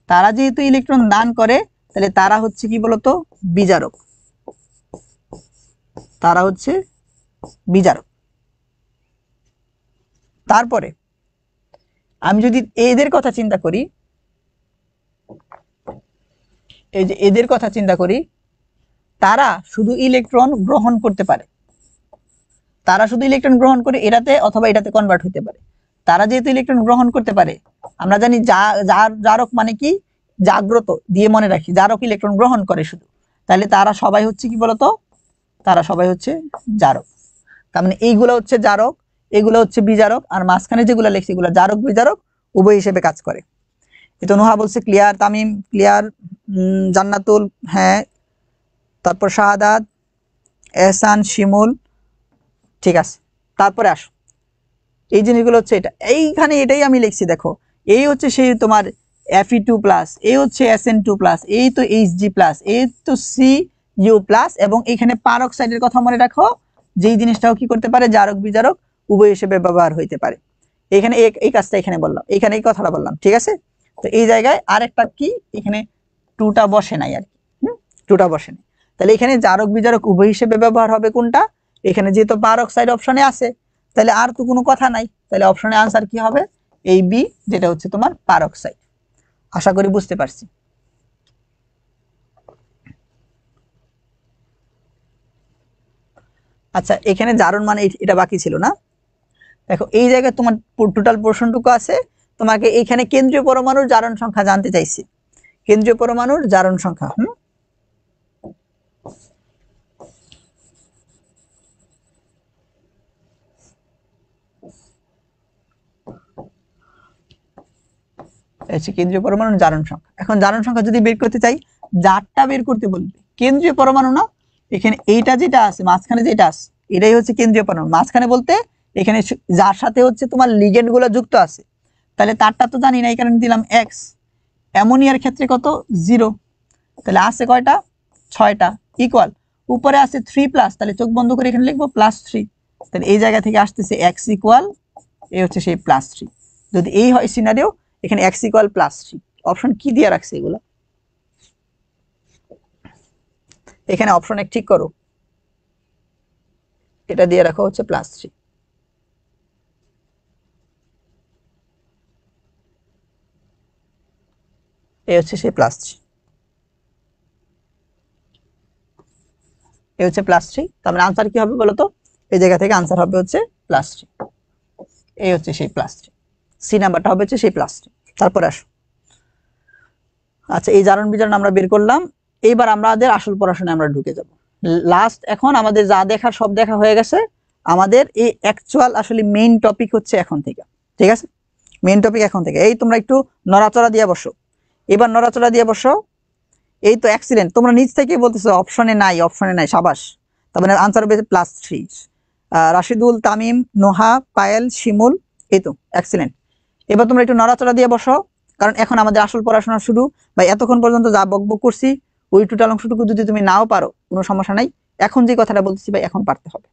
তারা যেহেতু ইলেকট্রন দান করে, তাহলে তারা হচ্ছে কি বলতো, বিজারক। তারা হচ্ছে বিজারক। তারপরে আমি যদি এদের কথা চিন্তা করি, এই যে এদের কথা চিন্তা করি, তারা শুধু ইলেকট্রন গ্রহণ করতে পারে। তারা শুধু ইলেকট্রন গ্রহণ করে এটাতে অথবা এটাতে কনভার্ট হতে পারে। তারা যেহেতু ইলেকট্রন গ্রহণ করতে পারে, আমরা জানি জারক মানে কি, জাগ্রত দিয়ে মনে রাখি, জারক ইলেকট্রন গ্রহণ করে শুধু, তাহলে তারা সবাই হচ্ছে কি বলতো, তারা সবাই হচ্ছে জারক। তার মানে এইগুলো হচ্ছে জারক, এগুলো হচ্ছে বিজারক, আর মাঝখানে যেগুলো লিখছি এগুলো জারক বিজারক উভয় হিসেবে কাজ করে। এতো নুহা বলছে ক্লিয়ার, তামিম ক্লিয়ার, জান্নাতুল হ্যাঁ, তারপর শাহাদাত, এহসান, শিমুল, ঠিক আছে। তারপরে আসো, এই জিনিসগুলো হচ্ছে এটা, এইখানে এটাই আমি লিখছি দেখো, এই হচ্ছে সেই তোমার Fe2+, এই হচ্ছে Sn2+, এই তো Hg+, এই তো Cu+, এবং এখানে পারক্সাইডের কথা মনে রাখো, যেই জিনিসটাও কি করতে পারে, জারক বিজারক উভয় হিসেবে ব্যবহার হইতে পারে। এখানে এই কাজটা এখানে বললাম, এখানে এই কথাটা বললাম, ঠিক আছে। তো এই জায়গায় আরেকটা কি, এখানে টুটা বসে নাই আর কি, টুটা বসে নাই। তাহলে এখানে জারক বিজারক উভয় হিসেবে ব্যবহার হবে কোনটা, এখানে যেহেতু পারক্সাইড অপশনে আছে, তাহলে আর তো কোনো কথা নাই, তাহলে অপশনে আনসার কি হবে, এই বি, যেটা হচ্ছে তোমার পারক্সাইড। আশা করি বুঝতে পারছি। আচ্ছা, এখানে জারণ মানে এটা বাকি ছিল না। দেখো এই জায়গায় তোমার টোটাল পোর্শনটুকু আছে, তোমাকে এখানে কেন্দ্রীয় পরমাণুর জারণ সংখ্যা জানতে চাইছি, কেন্দ্রীয় পরমাণুর জারণ সংখ্যা। কেন্দ্রীয় পরমাণুর জারণ সংখ্যা। এখন জারণ সংখ্যা যদি বের করতে চাই, জারটা বের করতে বলবে, কেন্দ্রীয় পরমাণু না, এখানে এইটা যেটা আছে মাঝখানে যেটা আছে এটাই হচ্ছে কেন্দ্রীয় পরমাণু। মাঝখানে বলতে এখানে যার সাথে হচ্ছে তোমার লিগেন্ড গুলো যুক্ত আছে, তাহলে তারটা তো জানি না, এই কারণে দিলাম এক্স। অ্যামোনিয়ার ক্ষেত্রে কত 0, তাহলে আছে কয়টা 6টা, ইকুয়াল উপরে আছে 3+, তাহলে চোখ বন্ধ করে এখানে লিখবো +3, তাহলে এই জায়গা থেকে আসতেছে এক্স ইকুয়াল, এই হচ্ছে সেই +3। যদি এই হয় সিনারিও, এখানে এক্স ইকুয়াল +3। অপশন কি দিয়ে রাখছে এগুলা, এখানে অপশন এক ঠিক করো, এটা দিয়ে রাখো হচ্ছে +3। এই হচ্ছে সেই +3, এই হচ্ছে +3। তার মানে আনসার কি হবে বলো তো, এই জায়গা থেকে আনসার হবে হচ্ছে +3। এই হচ্ছে সেই +3, সি নাম্বারটা হবে হচ্ছে সেই +3। তারপরে আসো, আচ্ছা এই জারণ বিজারণ আমরা বের করলাম, এইবার আমাদের আসল পড়াশোনায় আমরা ঢুকে যাব। লাস্ট এখন আমাদের যা দেখার সব দেখা হয়ে গেছে, আমাদের এই অ্যাকচুয়াল আসলে মেইন টপিক হচ্ছে এখন থেকে, ঠিক আছে? মেইন টপিক এখন থেকে। এই তোমরা একটু নড়াচড়া দিয়ে বসো, এবার নড়াচড়া দিয়ে বসো। এই তো এক্সিলেন্ট, তোমরা নিজ থেকে বলতেছো অপশনে নাই, অপশনে নাই, সাবাস। তার মানে আনসার হবে +3। রাশিদুল, তামিম, নোহা, পায়েল, শিমুল, এই তো এক্সিলেন্ট। এবার তোমরা একটু নড়াচড়া দিয়ে বসো, কারণ এখন আমাদের আসল পড়াশোনা শুরু। বা এতক্ষণ পর্যন্ত যা বকবক করছি ওই টোটাল অংশটুকু যদি তুমি নাও পারো কোনো সমস্যা নাই, এখন যে কথাটা বলতেছি ভাই এখন পারতে হবে।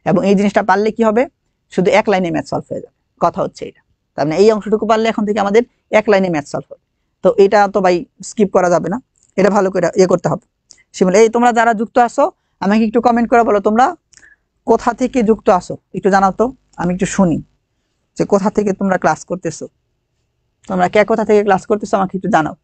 এবং এই জিনিসটা পারলে কি হবে, শুধু এক লাইনে ম্যাথ সলভ হয়ে যাবে, কথা হচ্ছে এটা। তার মানে এই অংশটুকু পারলে এখন থেকে আমাদের এক লাইনে ম্যাথ সলভ হবে। তো এটা তো ভাই স্কিপ করা যাবে না, এটা ভালো করে করতে হবে। শিমুল, এই তোমরা যারা যুক্ত আসো আমাকে একটু কমেন্ট করে বলো তোমরা কোথা থেকে যুক্ত আসো, একটু জানাও তো, আমি একটু শুনি যে কোথা থেকে তোমরা ক্লাস করতেছো। তোমরা কে কোথা থেকে ক্লাস করতেছো আমাকে একটু জানাও।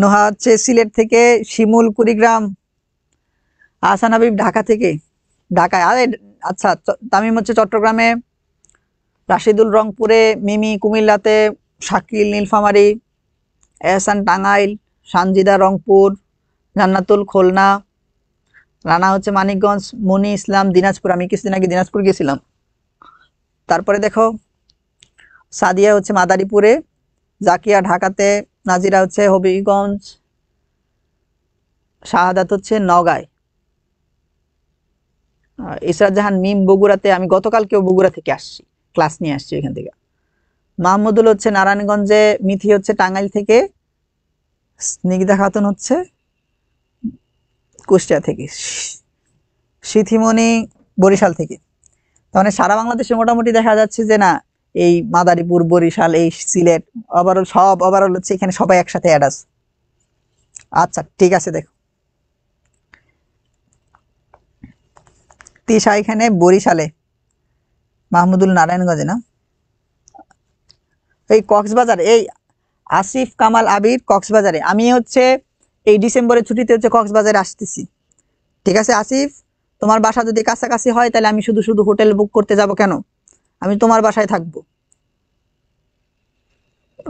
নোহা হচ্ছে সিলেট থেকে, শিমুল কুড়িগ্রাম, আহসান হাবিব ঢাকা থেকে, ঢাকায়। আরে আচ্ছা, তামিম হচ্ছে চট্টগ্রামে, রাশিদুল রংপুরে, মিমি কুমিল্লাতে, শাকিল নীলফামারী, এহসান টাঙ্গাইল, সানজিদা রংপুর, জান্নাতুল খুলনা, রানা হচ্ছে মানিকগঞ্জ, মনি ইসলাম দিনাজপুর, আমি কিছুদিন আগে দিনাজপুর গেছিলাম। তারপরে দেখো সাদিয়া হচ্ছে মাদারীপুরে, জাকিয়া ঢাকাতে, নাজিরা হচ্ছে হবিগঞ্জ, শাহাদাত হচ্ছে নওগাঁয়, ইসরাত জাহান মিম বগুড়াতে, আমি গতকালকেও বগুড়া থেকে আসছি, ক্লাস নিয়ে আসছি এখান থেকে। মাহমুদুল হচ্ছে নারায়ণগঞ্জে, মিথি হচ্ছে টাঙ্গাইল থেকে, স্নিগ্ধা খাতুন হচ্ছে কুষ্টিয়া থেকে, সিথিমণি বরিশাল থেকে। তাহলে সারা বাংলাদেশে মোটামুটি দেখা যাচ্ছে যে না, এই মাদারীপুর, বরিশাল, এই সিলেট, ওভারঅল সব ওভারঅল হচ্ছে এখানে সবাই একসাথে অ্যাড আছে। আচ্ছা ঠিক আছে, দেখো তিশা এখানে বরিশালে, মাহমুদুল নারায়ণগঞ্জে না, এই কক্সবাজার, এই আসিফ কামাল আবির কক্সবাজারে। আমি হচ্ছে এই ডিসেম্বরের ছুটিতে হচ্ছে কক্সবাজারে আসতেছি, ঠিক আছে আসিফ? তোমার বাসা যদি কাছাকাছি হয় তাহলে আমি শুধু শুধু হোটেল বুক করতে যাব কেন, আমি তোমার বাসায় থাকবো।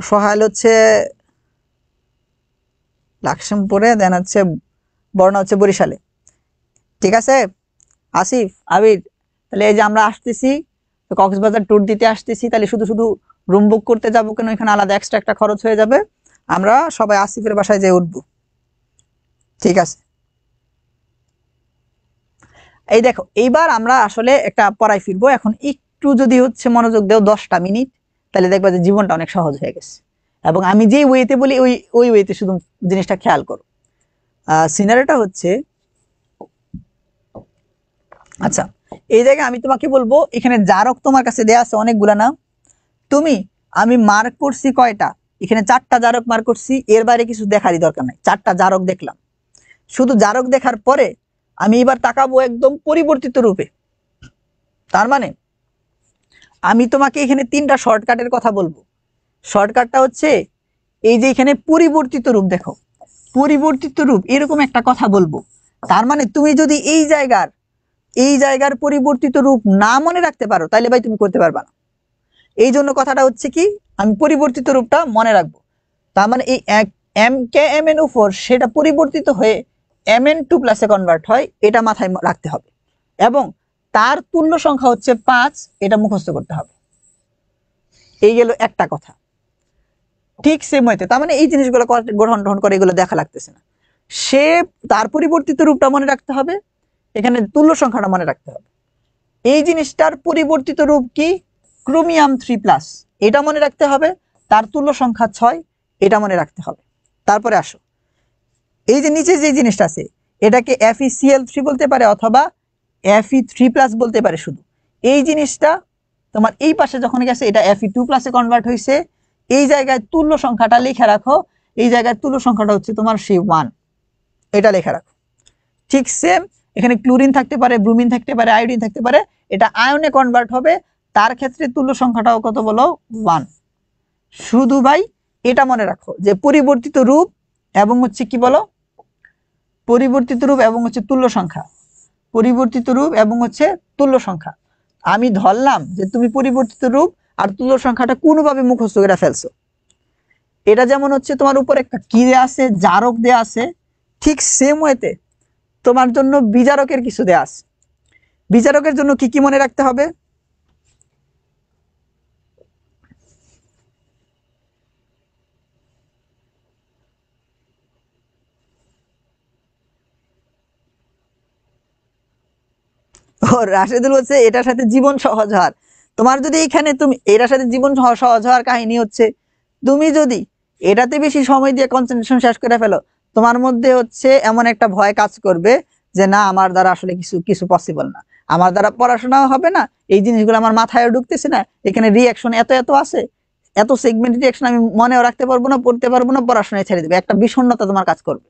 সোহাইল হচ্ছে লাকসামপুরে, দেন হচ্ছে বর্ণা হচ্ছে বরিশালে, ঠিক আছে আসিফ আবির? তাহলে এই যে আমরা আসতেছি কক্সবাজার ট্যুর দিতে আসতেছি, তাহলে শুধু শুধু রুম বুক করতে যাবো কেন, এখানে আলাদা এক্সট্রা একটা খরচ হয়ে যাবে। আমরা সবাই আসিফের বাসায় যেয়ে উঠবো, ঠিক আছে? এই দেখো, এইবার আমরা আসলে একটা পড়ায় ফিরবো। এখন একটু যদি হচ্ছে মনোযোগ দেও 10টা মিনিট, তাহলে দেখবা যে জীবনটা অনেক সহজ হয়ে গেছে। এবং আমি যে ওয়েতে বলি ওই ওয়েতে শুধু জিনিসটা খেয়াল করো। সিনারিটা হচ্ছে, আচ্ছা এই জায়গায় আমি তোমাকে বলবো, এখানে জারক তোমার কাছে দেয়া আছে অনেকগুলা না, আমি মার্ক করছি কয়টা, এখানে 4টা জারক মার্ক করছি, এর বাইরে কিছু দেখারই দরকার নাই, 4টা জারক দেখলাম। শুধু জারক দেখার পরে আমি এবার তাকাবো একদম পরিবর্তিত রূপে। তার মানে আমি তোমাকে এখানে 3টা শর্টকাটের কথা বলবো। শর্টকাটটা হচ্ছে এই যে এখানে পরিবর্তিত রূপ, দেখো পরিবর্তিত রূপ এরকম একটা কথা বলবো। তার মানে তুমি যদি এই জায়গার পরিবর্তিত রূপ না মনে রাখতে পারো, তাহলে ভাই তুমি করতে পারবা না। এই জন্য কথাটা হচ্ছে কি, আমি পরিবর্তিত রূপটা মনে রাখবো। তার মানে এই MKMNO4 সেটা পরিবর্তিত হয়ে MN2 প্লাসে কনভার্ট হয়, এটা মাথায় রাখতে হবে। এবং তার তুল্য সংখ্যা হচ্ছে 5, এটা মুখস্থ করতে হবে। এই গেল একটা কথা। ঠিক সেম হইতে, তার মানে এই জিনিসগুলো গ্রহণ করে এগুলো দেখা লাগতেছে না। সে তার পরিবর্তিত রূপটা মনে রাখতে হবে, এখানে তুল্য সংখ্যাটা মনে রাখতে হবে। এই জিনিসটার পরিবর্তিত রূপ কি, ক্রোমিয়াম 3+, এটা মনে রাখতে হবে। তার তুল্য সংখ্যা 6, এটা মনে রাখতে হবে। তারপরে আসো, এই যে নিচে যে জিনিসটা আছে, এটাকে FeCl3 বলতে পারে অথবা Fe3+ বলতে পারে। শুধু এই জিনিসটা তোমার এই পাশে যখন গেছে, এটা Fe2+ এ কনভার্ট হয়েছে। এই জায়গায় তুল্য সংখ্যাটা লিখে রাখো, এই জায়গায় তুল্য সংখ্যাটা হচ্ছে তোমার সেই 1, এটা লিখে রাখো। ঠিক সেম এখানে ক্লোরিন থাকতে পারে, ব্রোমিন থাকতে পারে, আয়োডিন থাকতে পারে, এটা আয়নে কনভার্ট হবে, তার ক্ষেত্রে তুল্য সংখ্যাটাও কত বলো, 1। শুধু ভাই এটা মনে রাখো যে পরিবর্তিত রূপ এবং হচ্ছে কি বলো, পরিবর্তিত রূপ এবং হচ্ছে তুল্য সংখ্যা, পরিবর্তিত রূপ এবং হচ্ছে তুল্য সংখ্যা। আমি ধরলাম যে তুমি পরিবর্তিত রূপ আর তুল্য সংখ্যাটা কোনোভাবে মুখস্থ করে ফেলছো। এটা যেমন হচ্ছে তোমার উপর একটা কি দেয়া আছে, জারক দেয়া আছে, ঠিক সেম ওয়েতে তোমার জন্য বিজারকের কিছু দেয়া আছে। বিজারকের জন্য কি কি মনে রাখতে হবে, রাশেদুল বলছে এটার সাথে জীবন সহজ হওয়ার। তোমার যদি এখানে তুমি এটার সাথে জীবন সহজ হওয়ার কাহিনী হচ্ছে, তুমি যদি এটাতে বেশি সময় দিয়ে কনসেন্ট্রেশন শেষ করে ফেলো, তোমার মধ্যে হচ্ছে এমন একটা ভয় কাজ করবে যে না, আমার দ্বারা আসলে কিছু পসিবল না, আমার দ্বারা পড়াশোনাও হবে না, এই জিনিসগুলো আমার মাথায় ঢুকতেছে না, এখানে রিয়াকশন এত আছে, এত সেগমেন্ট রিয়াকশন আমি মনেও রাখতে পারবো না, পড়তে পারবো না, পড়াশোনায় ছেড়ে দেবে, একটা বিষণ্ণতা তোমার কাজ করবে।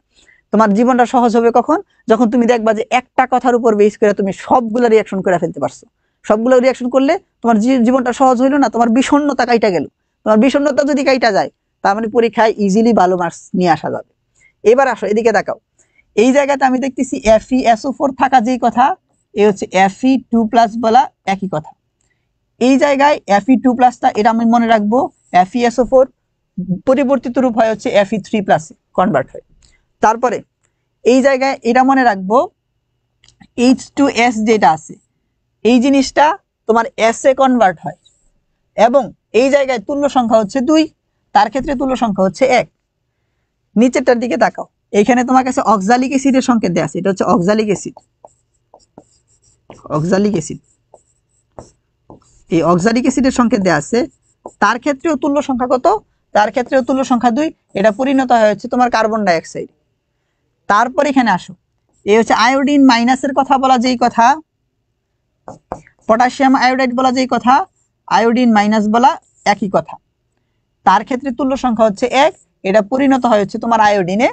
তোমার জীবনটা সহজ হবে কখন, যখন তুমি দেখবা যে একটা কথার উপর বেস করে তুমি সবগুলো রিয়াকশন করে ফেলতে পারছো। সবগুলো রিয়াকশন করলে তোমার জীবনটা সহজ হইলো না, তোমার বিষণ্ণতা কাইটা গেল। তোমার বিষণ্ণতা যদি কাইটা যায়, তার মানে পরীক্ষায় ইজিলি ভালো মার্কস নিয়ে আসা যাবে। এবার আসো এদিকে দেখাও, এই জায়গাতে আমি দেখতেছি FeSO4 থাকা যেই কথা, এই হচ্ছে Fe2+ বলা একই কথা। এই জায়গায় Fe2+টা এটা আমি মনে রাখবো, FeSO4 পরিবর্তিত রূপ হয় হচ্ছে Fe3+ কনভার্ট হয়। তারপরে এই জায়গায় এটা মনে রাখবো, H2S যেটা আছে, এই জিনিসটা তোমার S এ কনভার্ট হয়, এবং এই জায়গায় তুল্য সংখ্যা হচ্ছে 2, তার ক্ষেত্রে তুল্য সংখ্যা হচ্ছে 1। নিচেরটার দিকে তাকাও, এখানে তোমার কাছে অক্সালিক অ্যাসিডের সংকেত দেয়া আছে, এটা হচ্ছে অক্সালিক অ্যাসিড। অক্সালিক অ্যাসিড, এই অক্সালিক অ্যাসিডের সংকেত দেয়া আছে, তার ক্ষেত্রেও তুল্য সংখ্যা কত, তার ক্ষেত্রেও তুল্য সংখ্যা 2, এটা পরিণত হচ্ছে তোমার কার্বন ডাইঅক্সাইড। তারপর এখানে আসো, এই হচ্ছে আয়োডিন মাইনাসের কথা বলা যেই কথা, পটাশিয়াম আয়োডাইড বলা যেই কথা, আয়োডিন মাইনাস বলা একই কথা। তার ক্ষেত্রে তুল্য সংখ্যা হচ্ছে 1, এটা পরিণত হচ্ছে তোমার আয়োডিনে।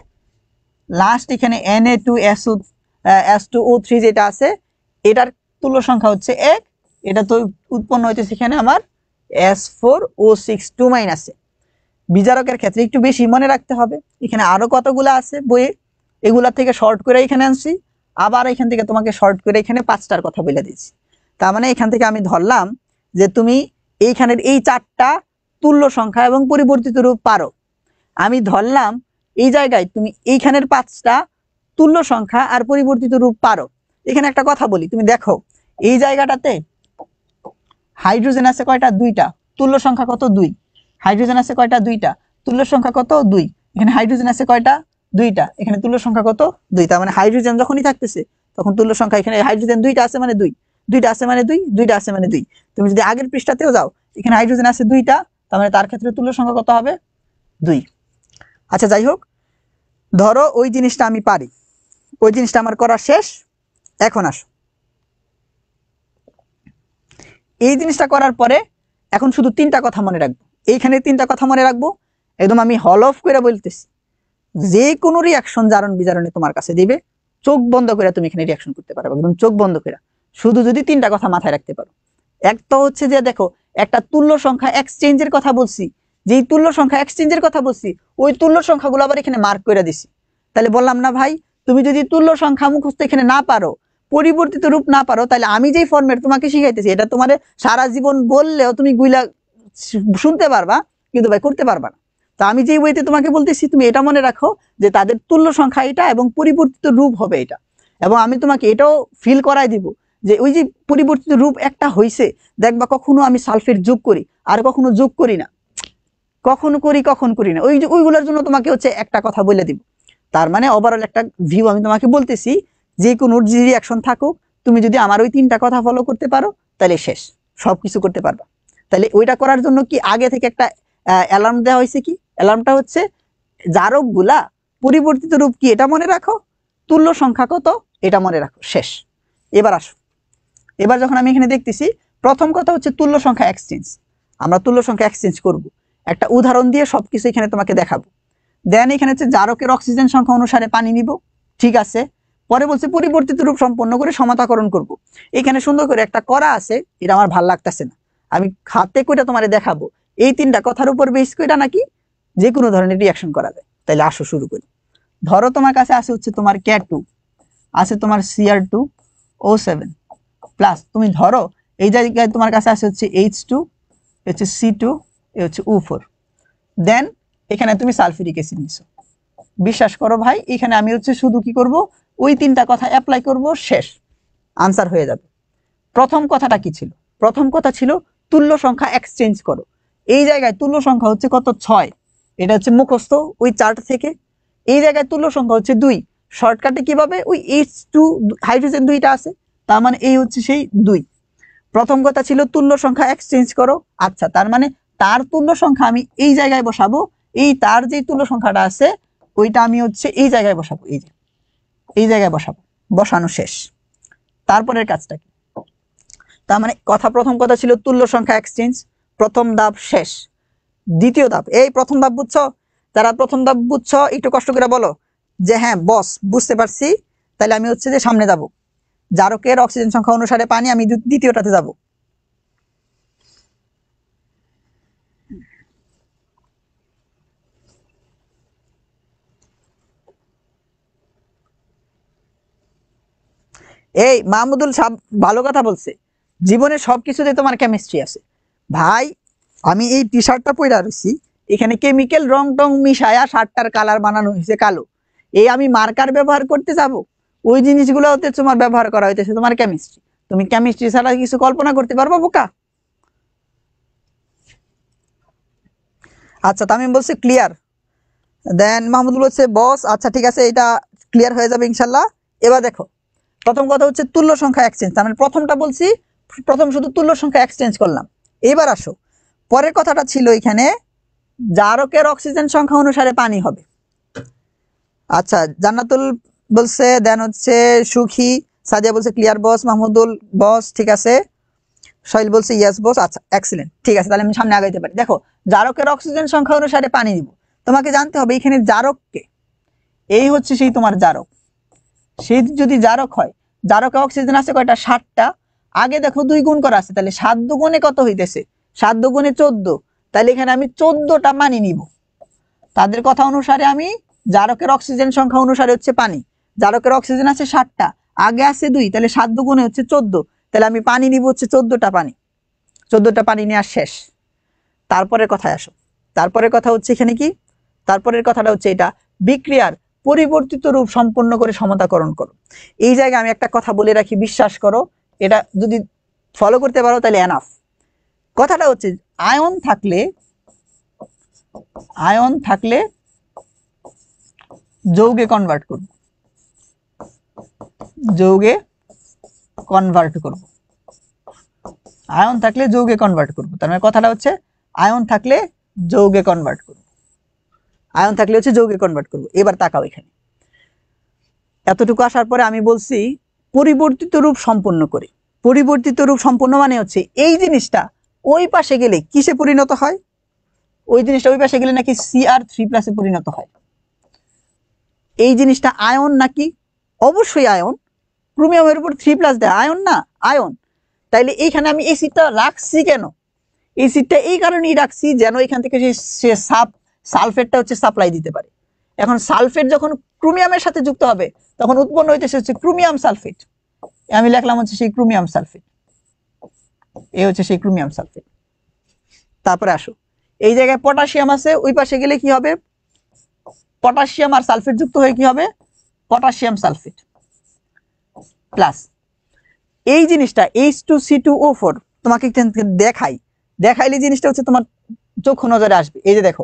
লাস্ট এখানে Na2SO3 যেটা আছে, এটার তুল্য সংখ্যা হচ্ছে 1, এটা তো উৎপন্ন হইতেছে এখানে আমার S4O6 আছে। বিজারকের ক্ষেত্রে একটু বেশি মনে রাখতে হবে, এখানে আরো কতগুলো আছে বইয়ে, এগুলা থেকে শর্ট করে এখানে আনছি, আবার এখান থেকে তোমাকে শর্ট করে এখানে 5টার কথা বলে দিচ্ছি। তার মানে এখান থেকে আমি ধরলাম যে তুমি এইখানের এই 4টা তুল্য সংখ্যা এবং পরিবর্তিত রূপ পারো। আমি ধরলাম এই জায়গায় তুমি এইখানের 5টা তুল্য সংখ্যা আর পরিবর্তিত রূপ পারো। এখানে একটা কথা বলি, তুমি দেখো এই জায়গাটাতে হাইড্রোজেন আছে কয়টা, 2টা, তুল্য সংখ্যা কত, 2। হাইড্রোজেন আছে কয়টা, 2টা, তুল্য সংখ্যা কত, 2। এখানে হাইড্রোজেন আছে কয়টা? দুইটা। এখানে তুল্য সংখ্যা কত? 2। তার মানে হাইড্রোজেন যখনই থাকতেছে তখন তুল্য সংখ্যা, এখানে হাইড্রোজেন দুইটা আছে মানে 2, দুইটা আছে মানে 2, দুইটা আছে মানে 2। তুমি যদি আগের পৃষ্ঠাতেও যাও, এখানে হাইড্রোজেন আছে দুইটা, তার মানে তার ক্ষেত্রে তুল্য সংখ্যা কত হবে? 2। আচ্ছা যাই হোক, ধরো ওই জিনিসটা আমি পারি, ওই জিনিসটা আমার করা শেষ। এখন আসো, এই জিনিসটা করার পরে এখন শুধু 3টা কথা মনে রাখবো। এইখানে 3টা কথা মনে রাখবো, একদম আমি হল অফ করে বলতেছি। যে কোনো রিয়াকশন জারণ বিজারণে তোমার কাছে দিবে, চোখ বন্ধ করে তুমি এখানে রিয়াকশন করতে পারবে, একদম চোখ বন্ধ করে, শুধু যদি 3টা কথা মাথায় রাখতে পারো। একটা হচ্ছে যে দেখো, একটা তুল্য সংখ্যা এক্সচেঞ্জের কথা বলছি, যেই তুল্য সংখ্যা এক্সচেঞ্জের কথা বলছি ওই তুল্য সংখ্যাগুলো আবার এখানে মার্ক করে দিছি। তাহলে বললাম না ভাই, তুমি যদি তুল্য সংখ্যা মুখস্থ এখানে না পারো, পরিবর্তিত রূপ না পারো, তাহলে আমি যেই ফর্মেট তোমাকে শিখাইতেছি এটা তোমার সারা জীবন বললেও তুমি গুইলা শুনতে পারবা, কিন্তু ভাই করতে পারবা না। তো আমি যেই ওয়েতে তোমাকে বলতেছি তুমি এটা মনে রাখো যে তাদের তুল্য সংখ্যা এটা এবং পরিবর্তিত রূপ হবে এটা। এবং আমি তোমাকে এটাও ফিল করাই দিব যে ওই যে পরিবর্তিত রূপ একটা হইছে, দেখবা কখনো আমি সালফেট যোগ করি আর কখনো যোগ করি না, কখনো করি কখন করি না, ওইগুলোর জন্য তোমাকে হচ্ছে একটা কথা বলে দিব। তার মানে ওভারঅল একটা ভিউ আমি তোমাকে বলতেছি, যে কোনো যে রিয়াকশন থাকুক, তুমি যদি আমার ওই 3টা কথা ফলো করতে পারো তাহলে শেষ, সবকিছু করতে পারবা। তাহলে ওইটা করার জন্য কি আগে থেকে একটা অ্যালার্ম দেওয়া হয়েছে? কি অ্যালার্মটা হচ্ছে, জারক গুলা পরিবর্তিত রূপ কি এটা মনে রাখো, তুল্য সংখ্যা কত এটা মনে রাখো, শেষ। এবার আসো, এবার যখন আমি এখানে দেখতেছি, প্রথম কথা হচ্ছে তুল্য সংখ্যা এক্সচেঞ্জ। আমরা তুল্য সংখ্যা এক্সচেঞ্জ করব, একটা উদাহরণ দিয়ে সবকিছু এখানে তোমাকে দেখাবো। দেন এখানে হচ্ছে জারকের অক্সিজেন সংখ্যা অনুসারে পানি নিব, ঠিক আছে। পরে বলছে পরিবর্তিত রূপ সম্পন্ন করে সমাতাকরণ করব। এখানে সুন্দর করে একটা করা আছে, এটা আমার ভাল লাগতেছে না, আমি হাতে কইটা তোমারে দেখাবো। এই 3টা কথার উপর বেস কইরা নাকি যে কোনো ধরনের রিয়াকশন করা যায়। তাইলে আসো শুরু করি। ধরো তোমার কাছে আছে হচ্ছে তোমার K2, আছে তোমার Cr2O7 প্লাস, তুমি ধরো এই জায়গায় তোমার কাছে আছে হচ্ছে H2, হচ্ছে C2, এ হচ্ছে O4। দেন এখানে তুমি সালফিউরিক অ্যাসিড নিছো। বিশ্বাস করো ভাই, এখানে আমি হচ্ছে শুধু কি করব, ওই 3টা কথা অ্যাপ্লাই করব, শেষ, আনসার হয়ে যাবে। প্রথম কথাটা কি ছিল? প্রথম কথা ছিল তুল্য সংখ্যা এক্সচেঞ্জ করো। এই জায়গায় তুল্য সংখ্যা হচ্ছে কত? 6। এটা হচ্ছে মুখস্থ ওই চার্ট থেকে। এই জায়গায় তুল্য সংখ্যা হচ্ছে 2। শর্টকাটে কিভাবে, ওই H2 হাইড্রোজেন 2টা আছে, তার মানে এই হচ্ছে সেই 2। প্রথম কথা ছিল তুল্য সংখ্যা এক্সচেঞ্জ করো। আচ্ছা, তার মানে তার তুল্য সংখ্যা আমি এই জায়গায় বসাবো, এই তার যে তুল্য সংখ্যাটা আছে ওইটা আমি হচ্ছে এই জায়গায় বসাবো, এই যে এই জায়গায় বসাবো, বসানো শেষ। তারপরের কাজটা কি? তার মানে কথা, প্রথম কথা ছিল তুল্য সংখ্যা এক্সচেঞ্জ, প্রথম ধাপ শেষ। দ্বিতীয় ধাপ, এই প্রথম ধাপ বুঝছো? যারা প্রথম ধাপ বুঝছো একটু কষ্ট করে বলো যে হ্যাঁ বস বুঝতে পারছি। তাহলে আমি হচ্ছে যে সামনে যাব, জারকের অক্সিজেন সংখ্যা অনুসারে পানি, আমি দ্বিতীয়টাতে যাব। এই মাহমুদুল সাহেব ভালো কথা বলছে, জীবনে সবকিছুতে তোমার কেমিস্ট্রি আছে। ভাই আমি এই টি শার্টটা পরে রয়েছি, এখানে কেমিক্যাল রং টং মিশায়া শার্টটার কালার বানানো হয়েছে কালো। এই আমি মার্কার ব্যবহার করতে যাব, ওই জিনিসগুলো হতে তোমার ব্যবহার করা হইতেছে তোমার কেমিস্ট্রি। তুমি কেমিস্ট্রি ছাড়া কিছু কল্পনা করতে পারবো বোকা? আচ্ছা তামিম বলছে ক্লিয়ার, দেন মাহমুদুল বলছে বস আচ্ছা ঠিক আছে, এটা ক্লিয়ার হয়ে যাবে ইনশাল্লাহ। এবার দেখো, প্রথম কথা হচ্ছে তুল্য সংখ্যা এক্সচেঞ্জ, তার মানে প্রথমটা বলছি, প্রথম শুধু তুল্য সংখ্যা এক্সচেঞ্জ করলাম। এবার আসো, পরের কথাটা ছিল এখানে জারকের অক্সিজেন সংখ্যা অনুসারে পানি হবে। আচ্ছা জান্নাতুল বলছে, দেন হচ্ছে সুখী, সাদিয়া বলছে ক্লিয়ার বস, মাহমুদুল বস ঠিক আছে, শৈল বলছে ইয়েস বস, আচ্ছা এক্সিলেন্ট ঠিক আছে, তাহলে আমি সামনে আগাইতে পারি। দেখো, জারকের অক্সিজেন সংখ্যা অনুসারে পানি দিব, তোমাকে জানতে হবে এখানে জারককে, এই হচ্ছে সেই তোমার জারক। সেই যদি জারক হয়, জারকে অক্সিজেন আছে কয়টা? 7টা। আগে দেখো 2 গুণ করা আছে, তাহলে 7 দুগুণে কত হইতেছে? 7 দুগুণে 14। তাহলে এখানে আমি 14টা পানি নিব। তাদের কথা অনুসারে আমি জারকের অক্সিজেন সংখ্যা অনুসারে হচ্ছে পানি, জারকের অক্সিজেন আছে 7টা, আগে আছে 2, তাহলে 7 দুগুণে হচ্ছে 14। তাহলে আমি পানি নিব হচ্ছে 14টা পানি, 14টা পানি নেওয়া শেষ। তারপরের কথায় আসো, তারপরের কথা হচ্ছে এখানে কি, তারপরের কথাটা হচ্ছে এটা, বিক্রিয়ার পরিবর্তিত রূপ সম্পন্ন করে সমতাকরণ করো। এই জায়গায় আমি একটা কথা বলে রাখি, বিশ্বাস করো, এটা যদি ফলো করতে পারো তাহলে এনাফ। কথাটা হচ্ছে আয়ন থাকলে, আয়ন থাকলে যৌগে কনভার্ট করব, যৌগে কনভার্ট করব। আয়ন থাকলে যৌগে কনভার্ট করব, তার মানে কথাটা হচ্ছে আয়ন থাকলে যৌগে কনভার্ট করব, আয়ন থাকলে হচ্ছে যৌগে কনভার্ট করব। এবার তাকাও এখানে, এতটুকু আসার পরে আমি বলছি পরিবর্তিত রূপ সম্পন্ন করে। পরিবর্তিত রূপ সম্পন্ন মানে হচ্ছে এই জিনিসটা ওই পাশে গেলে কিসে পরিণত হয়, ওই জিনিসটা ওই পাশে গেলে নাকি Cr3+ পরিণত হয়। এই জিনিসটা আয়ন নাকি? অবশ্যই আয়ন, ক্রোমিয়ামের উপর 3+ দেয়, আয়ন না? আয়ন। তাইলে এইখানে আমি এসিডটা রাখছি কেন? এসিডটা এই কারণেই রাখছি যেন এখান থেকে সে সালফেটটা হচ্ছে সাপ্লাই দিতে পারে। এখন সালফেট যখন ক্রোমিয়ামের সাথে যুক্ত হবে তখন উৎপন্ন হইতেছে হচ্ছে ক্রোমিয়াম সালফেট। আমি লিখলাম হচ্ছে সেই ক্রোমিয়াম সালফেট, এই হচ্ছে সেই ক্রোমিয়াম সালফেট। তারপরে আসো, এই জায়গায় পটাশিয়াম আছে, ওই পাশে গেলে কি হবে? পটাশিয়াম আর সালফেট যুক্ত হয়ে কি হবে? পটাশিয়াম সালফেট প্লাস এই জিনিসটা H2C2O4 তোমাকে দেখাইলে জিনিসটা হচ্ছে তোমার চোখ নজরে আসবে। এই যে দেখো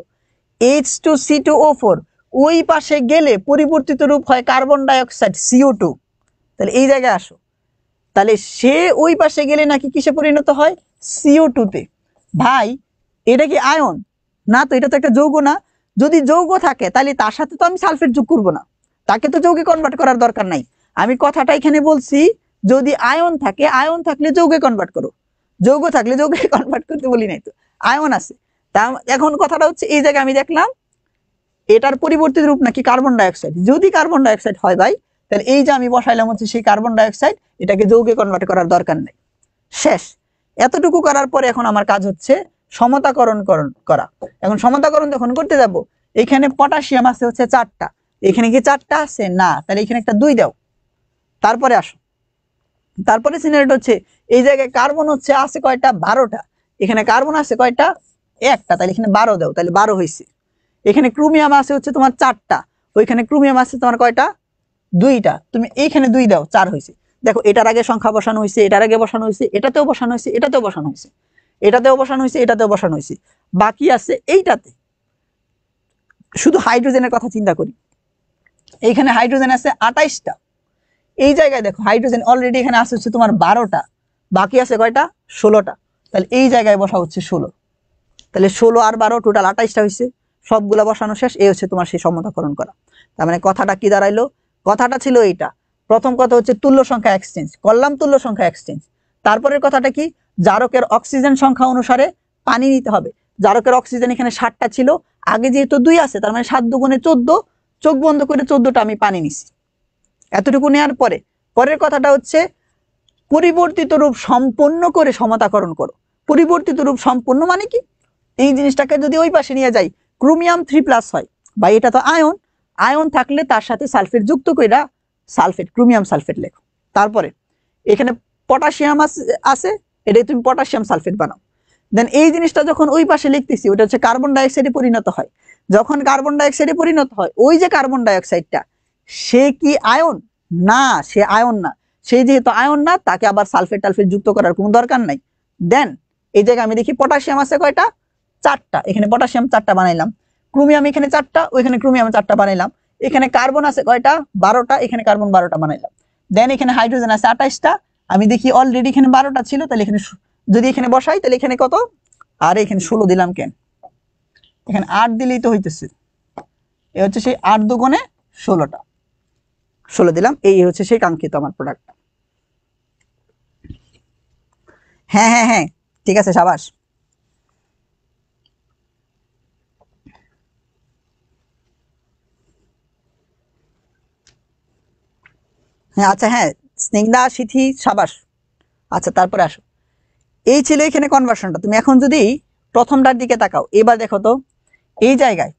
H2C2O4 ওই পাশে গেলে পরিবর্তিত রূপ হয় কার্বন ডাইঅক্সাইড CO2। তাহলে এই জায়গায় আসো, তাহলে সে ওই পাশে গেলে নাকি কিসে পরিণত হয়? CO2 তে। ভাই এটা কি আয়ন? না তো, এটা তো একটা যৌগ না। যদি যৌগ থাকে তাহলে তার সাথে তো আমি সালফেট যোগ করব না, তাকে তো যৌগে কনভার্ট করার দরকার নাই। আমি কথাটা এখানে বলছি যদি আয়ন থাকে, আয়ন থাকলে যৌগে কনভার্ট করো, যৌগ থাকলে যৌগে কনভার্ট করতে বলি নাই তো, আয়ন আছে। তা এখন কথাটা হচ্ছে এই জায়গায় আমি দেখলাম এটার পরিবর্তিত রূপ নাকি কার্বন ডাইঅক্সাইড। যদি কার্বন ডাইঅক্সাইড হয় ভাই, তাহলে এই যে আমি বসাইলাম হচ্ছে সেই কার্বন ডাইঅক্সাইড, এটাকে যৌগে কনভার্ট করার দরকার নেই। শেষ। এতটুকু করার পরে এখন আমার কাজ হচ্ছে সমতাকরণ করা। এখন সমতাকরণ যখন করতে যাব, এখানে পটাশিয়াম আছে হচ্ছে 4টা, এখানে কি 4টা আছে? না, তাহলে এখানে একটা 2 দাও। তারপরে আসো, তারপরে সিনারিটা হচ্ছে এই জায়গায় কার্বন হচ্ছে আছে কয়টা? 12টা। এখানে কার্বন আছে কয়টা? একটা, তাহলে এখানে 12 দাও, তাহলে 12 হয়েছে। এখানে ক্রোমিয়াম আছে হচ্ছে তোমার 4টা, ওইখানে ক্রোমিয়াম আছে তোমার কয়টা? 2টা, তুমি এইখানে 2 দাও, 4 হয়েছে। দেখো এটার আগে সংখ্যা বসানো হয়েছে, এটার আগে বসানো হয়েছে, এটাতেও বসানো হয়েছে, এটাতেও বসানো হয়েছে, এটাতেও বসানো হয়েছে, এটাতেও বসানো হয়েছে, বাকি আছে এইটাতে। শুধু হাইড্রোজেনের কথা চিন্তা করি, এইখানে হাইড্রোজেন আছে 28টা। এই জায়গায় দেখো হাইড্রোজেন অলরেডি এখানে আছে হচ্ছে তোমার 12টা, বাকি আছে কয়টা? 16টা। তাহলে এই জায়গায় বসা হচ্ছে 16, তাহলে 16 আর 12 টোটাল 28টা হয়েছে। সবগুলা বসানো শেষ। এই হচ্ছে তোমার সেই সমতাকরণ করা। তার মানে কথাটা কি দাঁড়াইলো? কথাটা ছিল এইটা। প্রথম কথা হচ্ছে তুল্য সংখ্যা এক্সচেঞ্জ করলাম, তুল্য সংখ্যা এক্সচেঞ্জ। তারপরের কথাটা কি? জারকের অক্সিজেন সংখ্যা অনুসারে পানি নিতে হবে। জারকের অক্সিজেন এখানে 60টা ছিল, আগে যেহেতু 2 আছে তার মানে 7 দুগুণে 14, চোখ বন্ধ করে 14টা আমি পানি নিছি। এতটুকু নেওয়ার পরে পরের কথাটা হচ্ছে পরিবর্তিত রূপ সম্পন্ন করে সমতাকরণ করো। পরিবর্তিত রূপ সম্পন্ন মানে কি? এই জিনিসটাকে যদি ওই পাশে নিয়ে যাই, ক্রোমিয়াম 3+ হয় বা এটা তো আয়ন, আয়ন থাকলে তার সাথে সালফেট যুক্ত কইরা সালফেট, ক্রোমিয়াম সালফেট লেখো। তারপরে এখানে পটাশিয়াম আছে, এটাই তুমি পটাশিয়াম সালফেট বানাও। দেন এই জিনিসটা যখন ওই পাশে লিখতেছি ওটা হচ্ছে কার্বন ডাইঅক্সাইডে পরিণত হয়। যখন কার্বন ডাইঅক্সাইডে পরিণত হয়, ওই যে কার্বন ডাইঅক্সাইডটা সে কি আয়ন? না, সে আয়ন না। সে যেহেতু আয়ন না, তাকে আবার সালফেট টালফেট যুক্ত করার কোনো দরকার নাই। দেন এই জায়গায় আমি দেখি পটাশিয়াম আছে কয়টা? 4টা। এখানে পটাশিয়াম 4টা বানাইলাম, ক্রোমিয়াম এখানে 4টা, ওইখানে ক্রোমিয়াম 4টা বানাইলাম। এখানে কার্বন আছে কয়টা? 12টা, এখানে কার্বন 12টা বানাইলাম। দেন এখানে হাইড্রোজেন আছে 28টা, আমি দেখি অলরেডি এখানে 12টা ছিল, তাহলে এখানে যদি এখানে বসাই তাহলে এখানে কত? আর এখানে 16 দিলাম কেন? এখানে 8 দিলেই তো হইতেছে। এই হচ্ছে সেই 8 দুগুণে 16টা, 16 দিলাম। এই হচ্ছে সেই কাঙ্ক্ষিত আমার প্রোডাক্ট। হ্যাঁ হ্যাঁ হ্যাঁ, ঠিক আছে, সাবাস। হ্যাঁ আচ্ছা, হ্যাঁ স্নিগ্ধা, সিথি, সাবাস। আচ্ছা তারপরে আসো, এই ছিল এখানে কনভার্সনটা। তুমি এখন যদি প্রথমটার দিকে তাকাও, এবার দেখো তো এই জায়গায়,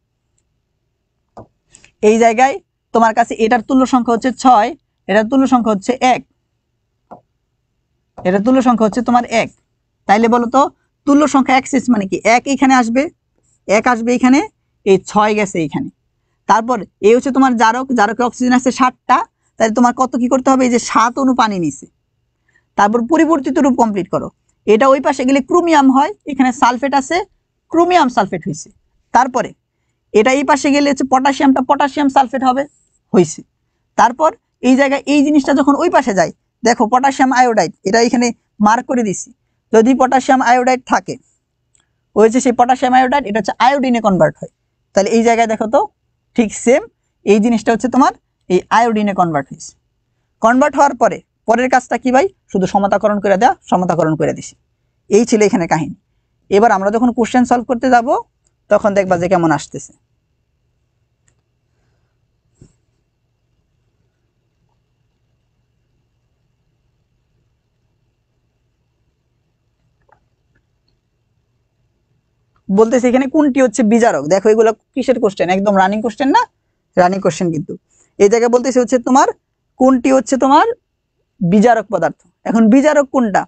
এই জায়গায় তোমার কাছে এটার তুল্য সংখ্যা হচ্ছে 6, এটার তুল্য সংখ্যা হচ্ছে 1, এটার তুল্য সংখ্যা হচ্ছে তোমার 1। তাইলে বলো তো তুল্য সংখ্যা এক্সিস মানে কি? 1 এখানে আসবে, 1 আসবে এখানে, এই 6 গেছে এখানে। তারপর এই হচ্ছে তোমার জারক, জারকে অক্সিজেন আছে 7টা, তাহলে তোমার কত কি করতে হবে? এই যে 7 অণু পানি নিছে। তারপর পরিবর্তিত রূপ কমপ্লিট করো। এটা ওই পাশে গেলে ক্রোমিয়াম হয়, এখানে সালফেট আছে, ক্রোমিয়াম সালফেট হয়েছে। তারপরে এটা এই পাশে গেলে হচ্ছে পটাশিয়ামটা পটাশিয়াম সালফেট হবে, হয়েছে। তারপর এই জায়গায় এই জিনিসটা যখন ওই পাশে যায়, দেখো পটাশিয়াম আয়োডাইড, এটা এখানে মার্ক করে দিছি। যদি পটাশিয়াম আয়োডাইড থাকে, ওই যে সেই পটাশিয়াম আয়োডাইড এটা হচ্ছে আয়োডিনে কনভার্ট হয়। তাহলে এই জায়গায় দেখো তো ঠিক সেম এই জিনিসটা হচ্ছে তোমার এই আয়োডিনে কনভার্ট হয়েছে। কনভার্ট হওয়ার পরে পরের কাজটা কি ভাই, শুধু সমতাকরণ করে দেওয়া, সমতাকরণ করে দিছি। এই ছিল এখানে কাহিনী। এবার আমরা যখন কোশ্চেন সলভ করতে যাব তখন দেখবা যে কেমন আসতেছে। বলতেছে এখানে কোনটি হচ্ছে বিজারক। দেখো এগুলো কিসের কোশ্চেন, একদম রানিং কোশ্চেন না, রানিং কোশ্চেন। কিন্তু এই জায়গায় বলতেছে হচ্ছে তোমার কোনটি হচ্ছে তোমার বিজারক পদার্থ। এখন বিজারক কোনটা,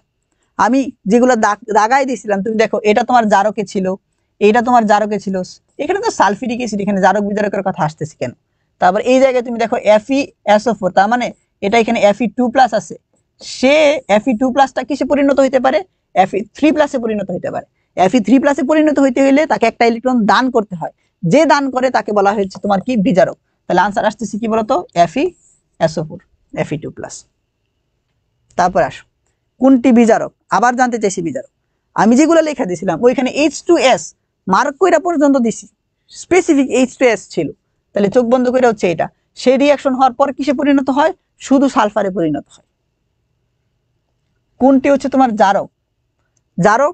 আমি যেগুলো দাগাই দিয়েছিলাম, তুমি দেখো এটা তোমার জারকে ছিল, এইটা তোমার জারকে ছিল, এখানে তো সালফিউরিক অ্যাসিড, এখানে জারক বিজারকের কথা আসতেছে কেন? তারপর এই জায়গায় তুমি দেখো FeSO4, তার মানে এটা এখানে Fe2+ আছে, সে Fe2+টা কিসে পরিণত হইতে পারে, Fe3+ পরিণত হইতে পারে। Fe3+ পরিণত হইতে হইলে তাকে একটা ইলেকট্রন দান করতে হয়, যে দান করে তাকে বলা হয়েছে তোমার কি বিজারক। তাহলে আনসার আসতেছে কি বলতো, FeSO4, Fe2+। তারপর আসো কোনটি বিজারক, আবার জানতে চাইছি বিজারক। আমি যেগুলো লেখা দিয়েছিলাম ওইখানে H2S মার্ক কইরা পর্যন্ত দিছি, স্পেসিফিক H2S ছিল। তাহলে চোখ বন্ধ করে হচ্ছে এটা, সেই রিয়াকশন হওয়ার পর কিসে পরিণত হয়, শুধু সালফারে পরিণত হয়। কোনটি হচ্ছে তোমার জারক, জারক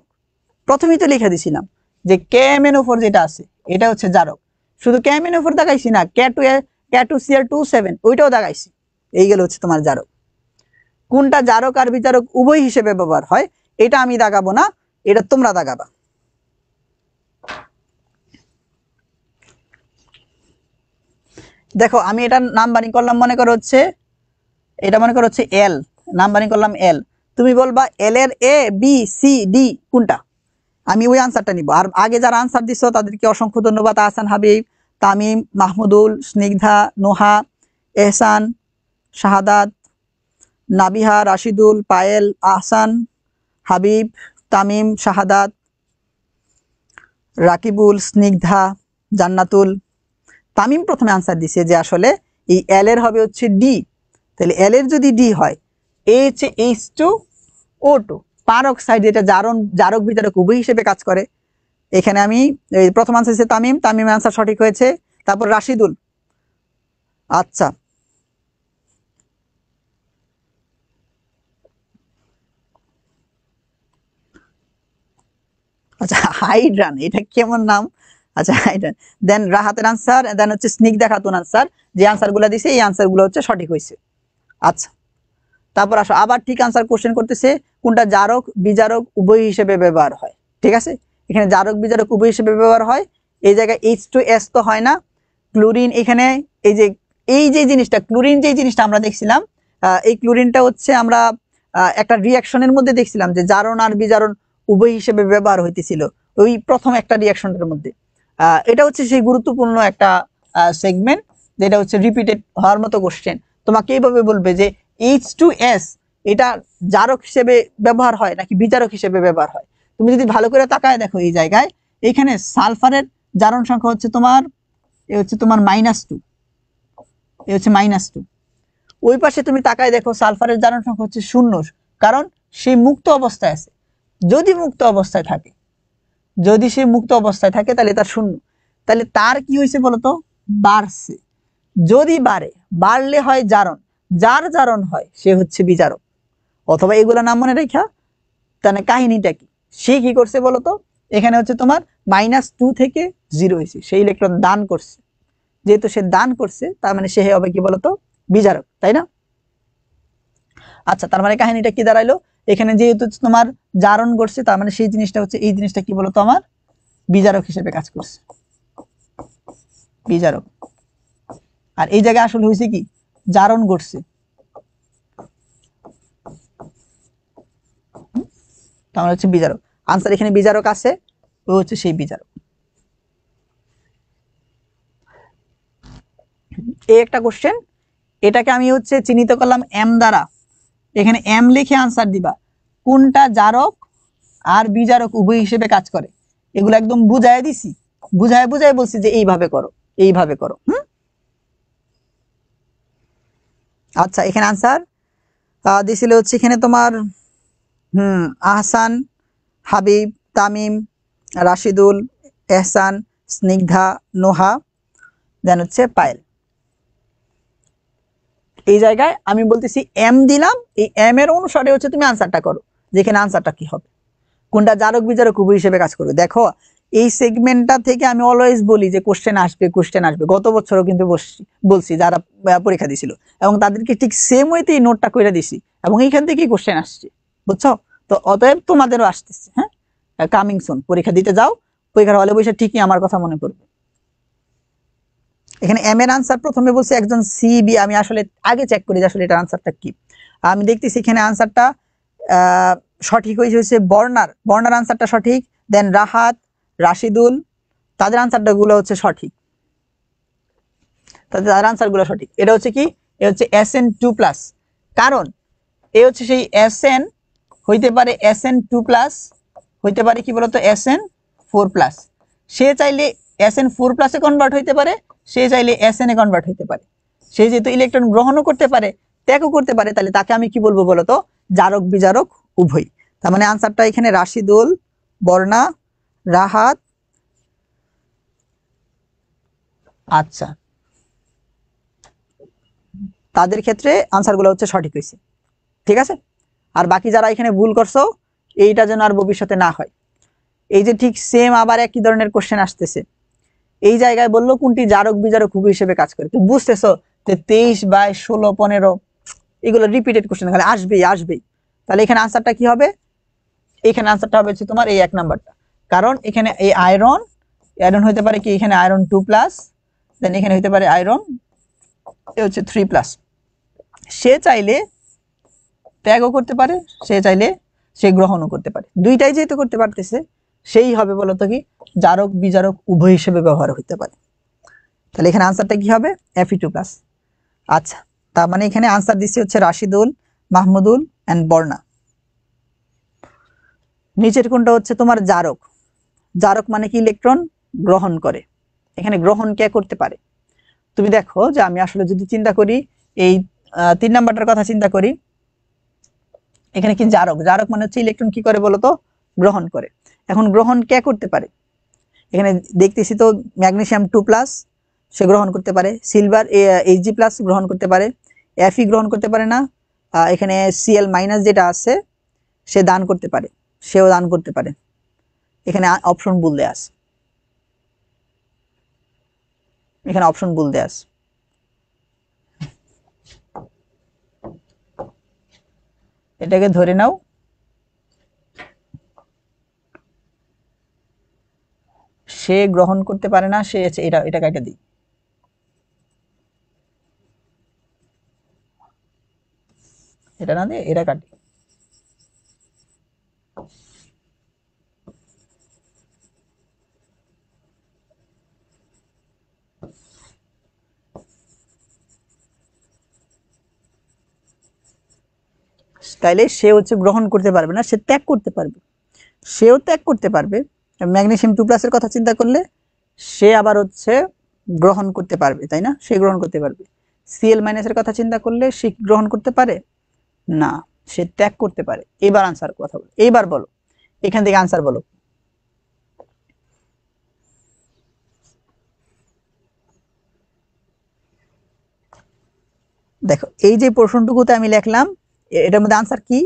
প্রথমেই তো লেখা দিছিলাম যে KMnO4 যেটা আছে এটা হচ্ছে জারক। শুধু KMnO4 দেখাইছি না, K2Cl27 ওইটাও দেখাইছি। এই গেল হচ্ছে তোমার জারক। কোনটা জারক আর বিজারক উভয় হিসেবে ব্যবহার হয়, এটা আমি দাগাবো না, এটা তোমরা দাগাবা। দেখো আমি এটা নাম্বারিং করলাম, মনে করো হচ্ছে এটা মনে করো হচ্ছে L, নাম্বারিং করলাম L। তুমি বলবা L এর A B C D কোনটা, আমি ওই আনসারটা নিব। আর আগে যারা আনসার দিছো তাদেরকে অসংখ্য ধন্যবাদ, আহসান হাবিব, তামিম, মাহমুদুল, স্নিগ্ধা, নোহা, এহসান, শাহাদাত, নাবিহা, রাশিদুল, পায়েল, আহসান, হাবিব, তামিম, শাহাদাত, রাকিবুল, স্নিগ্ধা, জান্নাতুল। তামিম প্রথমে আনসার দিছে যে আসলে এই L এর হবে হচ্ছে D। তাহলে L এর যদি D হয়, A হচ্ছে H2O2 পারক্সাইড, যেটা জারক বিজারক উভয় হিসেবে কাজ করে। এখানে আমি প্রথম আনসার দিচ্ছে তামিম, তামিমের আনসার সঠিক হয়েছে। তারপর রাশিদুল, আচ্ছা আচ্ছা হাইড্রান, এটা কেমন নাম, আচ্ছা হাইড্রান। দেন রাহাতের আনসার, দেন হচ্ছে স্নিগ্ধা খাতুন আনসার, যে আনসারগুলো দিছে এই আনসারগুলো হচ্ছে সঠিক হয়েছে। আচ্ছা তারপর আসো আবার ঠিক আনসার কোশ্চেন করতেছে কোনটা জারক বিজারক উভয় হিসেবে ব্যবহার হয়। ঠিক আছে, এখানে জারক বিজারক উভয় হিসেবে ব্যবহার হয়। এই জায়গায় H2S তো হয় না, ক্লোরিন এখানে এই যে জিনিসটা ক্লোরিন, যে জিনিসটা আমরা দেখছিলাম, এই ক্লোরিনটা হচ্ছে আমরা একটা রিয়াকশনের মধ্যে দেখছিলাম যে জারণ আর বিজারণ উভয় হিসেবে ব্যবহার হইতেছিল ওই প্রথম একটা রিয়াকশনের মধ্যে। এটা হচ্ছে সেই গুরুত্বপূর্ণ একটা সেগমেন্ট, যেটা হচ্ছে রিপিটেড হওয়ার মতো কোশ্চেন। তোমাকে এইভাবে বলবে যে H2S এটা জারক হিসেবে ব্যবহার হয় নাকি বিজারক হিসেবে ব্যবহার হয়। তুমি যদি ভালো করে তাকায় দেখো এই জায়গায়, এখানে সালফারের জারণ সংখ্যা হচ্ছে তোমার -2, এ হচ্ছে -2। ওই পাশে তুমি তাকায় দেখো সালফারের জারণ সংখ্যা হচ্ছে 0, কারণ সে মুক্ত অবস্থায় আছে। যদি মুক্ত অবস্থায় থাকে, যদি সে মুক্ত অবস্থায় থাকে তাহলে তার 0, তাহলে তার কি হয়েছে বলতো, বাড়ছে। যদি বাড়লে হয় জারণ, যার জারণ হয় সে হচ্ছে বিজারক। অথবা এগুলা নাম মনে রেখা, তাহলে কাহিনীটা কি, সে কি করছে বলতো, এখানে হচ্ছে তোমার -2 থেকে 0 হয়েছে, সেই ইলেকট্রন দান করছে। যেহেতু সে দান করছে তার মানে সে হবে কি বলতো, বিজারক, তাই না? আচ্ছা তার মানে কাহিনীটা কি দাঁড়াইলো, এখানে যেহেতু তোমার জারণ করছে তার মানে সেই জিনিসটা হচ্ছে, এই জিনিসটা কি বলতো আমার বিজারক হিসেবে কাজ করছে, বিজারক। আর এই জায়গায় আসলে হয়েছে কি, জারণ ঘটছে, তার হচ্ছে বিজারক। আনসার এখানে বিজারক আছে, ও হচ্ছে সেই বিজারক। এই একটা কোশ্চেন, এটাকে আমি হচ্ছে চিহ্নিত করলাম M দ্বারা। এখানে M লিখে আনসার দিবা কোনটা জারক আর বিজারক উভয় হিসেবে কাজ করে। এগুলো একদম বুঝাই দিছি বুঝায় বুঝায় বলছি যে এইভাবে করো, এইভাবে করো। আচ্ছা, এখানে আনসার দিছিল হচ্ছে এখানে তোমার আহসান, হাবিব, তামিম, রাশিদুল, এহসান, স্নিগ্ধা, নোহা, দেন হচ্ছে পায়েল। এই জায়গায় আমি বলতেছি এম দিলাম, এই এম এর অনুসারে হচ্ছে তুমি আনসারটা করো, যেখানে আনসারটা কি হবে, কোনটা জারক বিজারক উভয় হিসেবে কাজ করবে। দেখো এই সেগমেন্টটা থেকে আমি অলওয়েজ বলি যে কোশ্চেন আসবে, কোশ্চেন আসবে। গত বছরও কিন্তু বলছি যারা পরীক্ষা দিছিল, এবং তাদেরকে ঠিক সেম ওয়েতেই নোটটা করে দিছি, এবং এইখান থেকেই কোশ্চেন আসছে, বুঝছো? তো অতএব তোমাদেরও আসতেছে, হ্যাঁ, কামিং সুন। পরীক্ষা দিতে যাও, পরীক্ষার হলে বসে ঠিকই আমার কথা মনে করবে। এখানে এম এর আনসার প্রথমে বলছি একজন সিবি, আমি আসলে আগে চেক করি যে আসলে এটার আনসারটা কি। আমি দেখতেছি এখানে আনসারটা সঠিক হয়েছে বর্ণার আনসারটা সঠিক, দেন রাহাত, রাশিদুল, তাদের আনসারটা গুলো হচ্ছে সঠিক, তাদের আনসার গুলো সঠিক। এটা হচ্ছে কি, এটা হচ্ছে SN2+, কারণ এ হচ্ছে সেই SN হইতে পারে SN2+, হইতে পারে কি বলতো SN4+। সে চাইলে SN4+ এ কনভার্ট হইতে পারে, সে চাইলে SN এ কনভার্ট হইতে পারে। সে যেহেতু ইলেকট্রন গ্রহণও করতে পারে, ত্যাগও করতে পারে, তাহলে তাকে আমি কি বলবো বলতো, জারক বিজারক উভয়। তার মানে আনসারটা এখানে রাশিদুল, বর্ণা, রাহাত। আচ্ছা, তাদের ক্ষেত্রে আনসারগুলো হচ্ছে সঠিক হয়েছে, ঠিক আছে। আর বাকি যারা এখানে ভুল করছো, এইটা যেন আর ভবিষ্যতে না হয়। এই যে ঠিক সেম আবার একই ধরনের কোশ্চেন আসতেছে, এই জায়গায় বললো কোনটি জারক বিজারক উভয় হিসেবে কাজ করে। তুমি বুঝতেছো যে 23, 22, 16, 15 এগুলো রিপিটেড কোশ্চেন, তাহলে আসবেই। তাহলে এখানে আনসারটা কি হবে, এখানে আনসারটা হবে হচ্ছে তোমার এই 1 নাম্বারটা। কারণ এখানে এই আয়রন হইতে পারে কি, এখানে আয়রন 2+, দেন এখানে হইতে পারে আয়রন এ হচ্ছে 3+। সে চাইলে ত্যাগও করতে পারে, সে চাইলে সে গ্রহণও করতে পারে, দুইটাই যেহেতু করতে পারতেছে, সেই হবে বলতো কি, জারক বিজারক উভয় হিসেবে ব্যবহার হইতে পারে। তাহলে এখানে আনসারটা কি হবে, Fe2+। আচ্ছা, তার মানে এখানে আনসার দিচ্ছে হচ্ছে রাশিদুল, মাহমুদুল এন্ড বর্ণা। নিচের কোনটা হচ্ছে তোমার জারক? জারক মানে কি, ইলেকট্রন গ্রহণ করে। এখানে গ্রহণ কে করতে পারে? তুমি দেখো যে আমি আসলে যদি চিন্তা করি, এই 3 নাম্বারটার কথা চিন্তা করি, এখানে কি জারক মানে হচ্ছে ইলেকট্রন কি করে বলতো, গ্রহণ করে। এখন গ্রহণ কে করতে পারে? এখানে দেখতেছি তো ম্যাগনেসিয়াম 2+, সে গ্রহণ করতে পারে। সিলভার Hg+ গ্রহণ করতে পারে, Fe গ্রহণ করতে পারে না। এখানে Cl- যেটা আছে সে দান করতে পারে, সেও দান করতে পারে। এখানে অপশন ভুল দেয়া আছে, এখানে অপশন ভুল দেয়া আছে। এটাকে ধরে নাও, সে গ্রহণ করতে পারে না, সে এটা কাটা দিই, এটা না দিয়ে এটা কাটি। তাইলে সে হচ্ছে গ্রহণ করতে পারবে না, সে ত্যাগ করতে পারবে, সেও ত্যাগ করতে পারবে। ম্যাগনেসিয়াম 2+ এর কথা চিন্তা করলে সে আবার হচ্ছে গ্রহণ করতে পারবে, তাই না, সে গ্রহণ করতে পারবে। Cl- এর কথা চিন্তা করলে সে গ্রহণ করতে পারে না, সে ত্যাগ করতে পারে। এবার আনসার কথা বলো, এইবার বলো, এখান থেকে আনসার বলো। দেখো এই যে প্রশ্নটুকুতে আমি লিখলাম, এটার মধ্যে আনসার কি?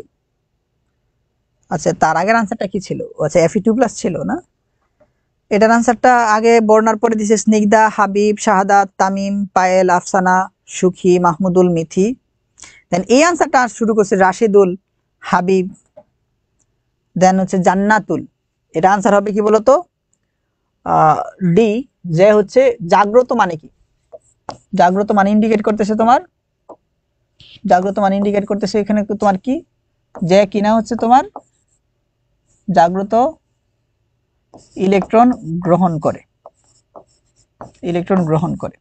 আচ্ছা, তার আগের আনসারটা কি ছিল? আচ্ছা, Fe2+ ছিল না? এটার আনসারটা আগে বর্ণার পরে দিছে স্নিগ্ধা, হাবিব, শাহাদাত, তামিম, পায়েল, আফসানা, সুখী, মাহমুদুল, মিথি। দেন এই আনসারটা শুরু করছে রাশিদুল, হাবিব, দেন হচ্ছে জান্নাতুল। এটা আনসার হবে কি বলতো, ডি। যে হচ্ছে জাগ্রত মানে কি, জাগ্রত মানে ইন্ডিকেট করতেছে তোমার, জাগ্রত মানে ইন্ডিকেট করতেছে এখানে তোমার কি, যে কিনা হচ্ছে তোমার জাগ্রত ইলেকট্রন গ্রহণ করে, ইলেকট্রন গ্রহণ করে।